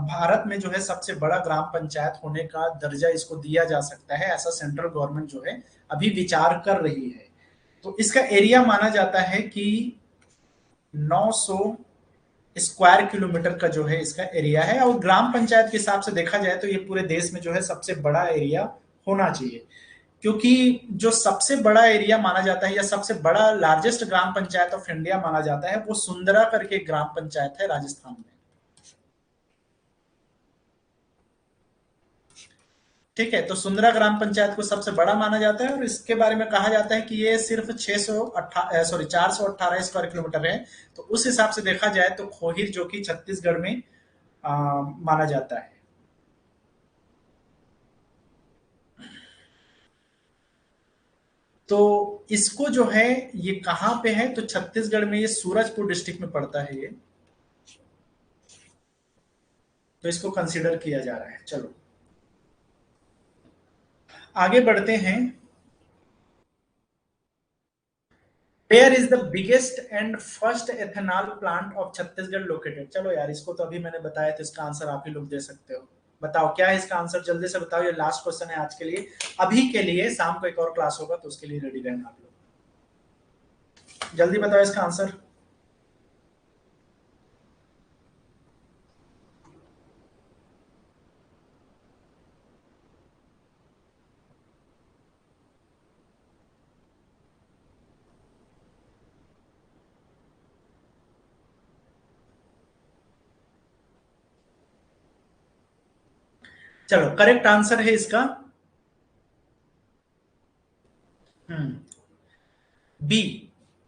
भारत में जो है सबसे बड़ा ग्राम पंचायत होने का दर्जा इसको दिया जा सकता है, ऐसा सेंट्रल गवर्नमेंट जो है अभी विचार कर रही है। तो इसका एरिया माना जाता है कि 900 स्क्वायर किलोमीटर का जो है इसका एरिया है, और ग्राम पंचायत के हिसाब से देखा जाए तो ये पूरे देश में जो है सबसे बड़ा एरिया होना चाहिए। क्योंकि जो सबसे बड़ा एरिया माना जाता है या सबसे बड़ा largest gram panchayat of India माना जाता है वो सुंदरा करके ग्राम पंचायत है राजस्थान में। ठीक है, तो सुंदरा ग्राम पंचायत को सबसे बड़ा माना जाता है, और इसके बारे में कहा जाता है कि ये सिर्फ 418 स्क्वायर किलोमीटर है। तो उस हिसाब से देखा जाए तो खोहिर जो कि छत्तीसगढ़ में माना जाता है। तो इसको जो है ये कहां पे है, तो छत्तीसगढ़ में ये सूरजपुर डिस्ट्रिक्ट में पड़ता है ये। तो इसको कंसीडर किया जा रहा है। चलो आगे बढ़ते हैं। Where is the biggest and first ethanol plant of Chhattisgarh located? चलो यार, इसको तो अभी मैंने बताया था, इसका आंसर आप ही लोग दे सकते हो। बताओ क्या है इसका आंसर, जल्दी से बताओ, ये लास्ट क्वेश्चन है आज के लिए। अभी के लिए, शाम को एक और क्लास होगा तो उसके लिए रेडी रहना आप लोग। जल्दी बताओ इसका आंसर। चलो करेक्ट आंसर है इसका बी।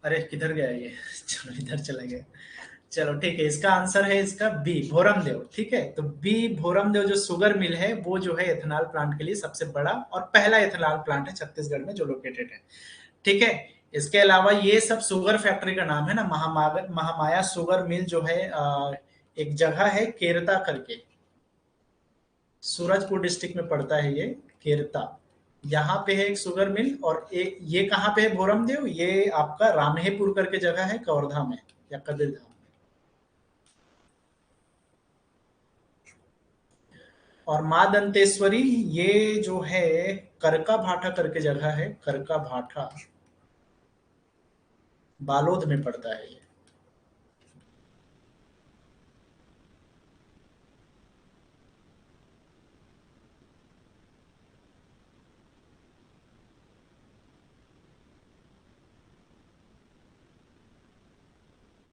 अरे किधर गया ये चलो इधर चला गया। चलो ठीक है, इसका आंसर है इसका बी, भोरमदेव। ठीक है, तो बी भोरमदेव जो शुगर मिल है वो जो है एथेनॉल प्लांट के लिए सबसे बड़ा और पहला एथेनॉल प्लांट है छत्तीसगढ़ में जो लोकेटेड है। ठीक है, इसके अलावा ये सब शुगर फैक्ट्री का नाम है ना, महामाया शुगर मिल जो है एक जगह है केरता करके, सूरजपुर डिस्ट्रिक्ट में पड़ता है ये, केरता। यहाँ पे है एक शुगर मिल, और ये कहाँ पे है भोरमदेव, ये आपका रामहेपुर करके जगह है कवर्धा में या कबीरधाम। और माँ दंतेश्वरी ये जो है करका भाटा करके जगह है, करका भाटा बालोद में पड़ता है ये।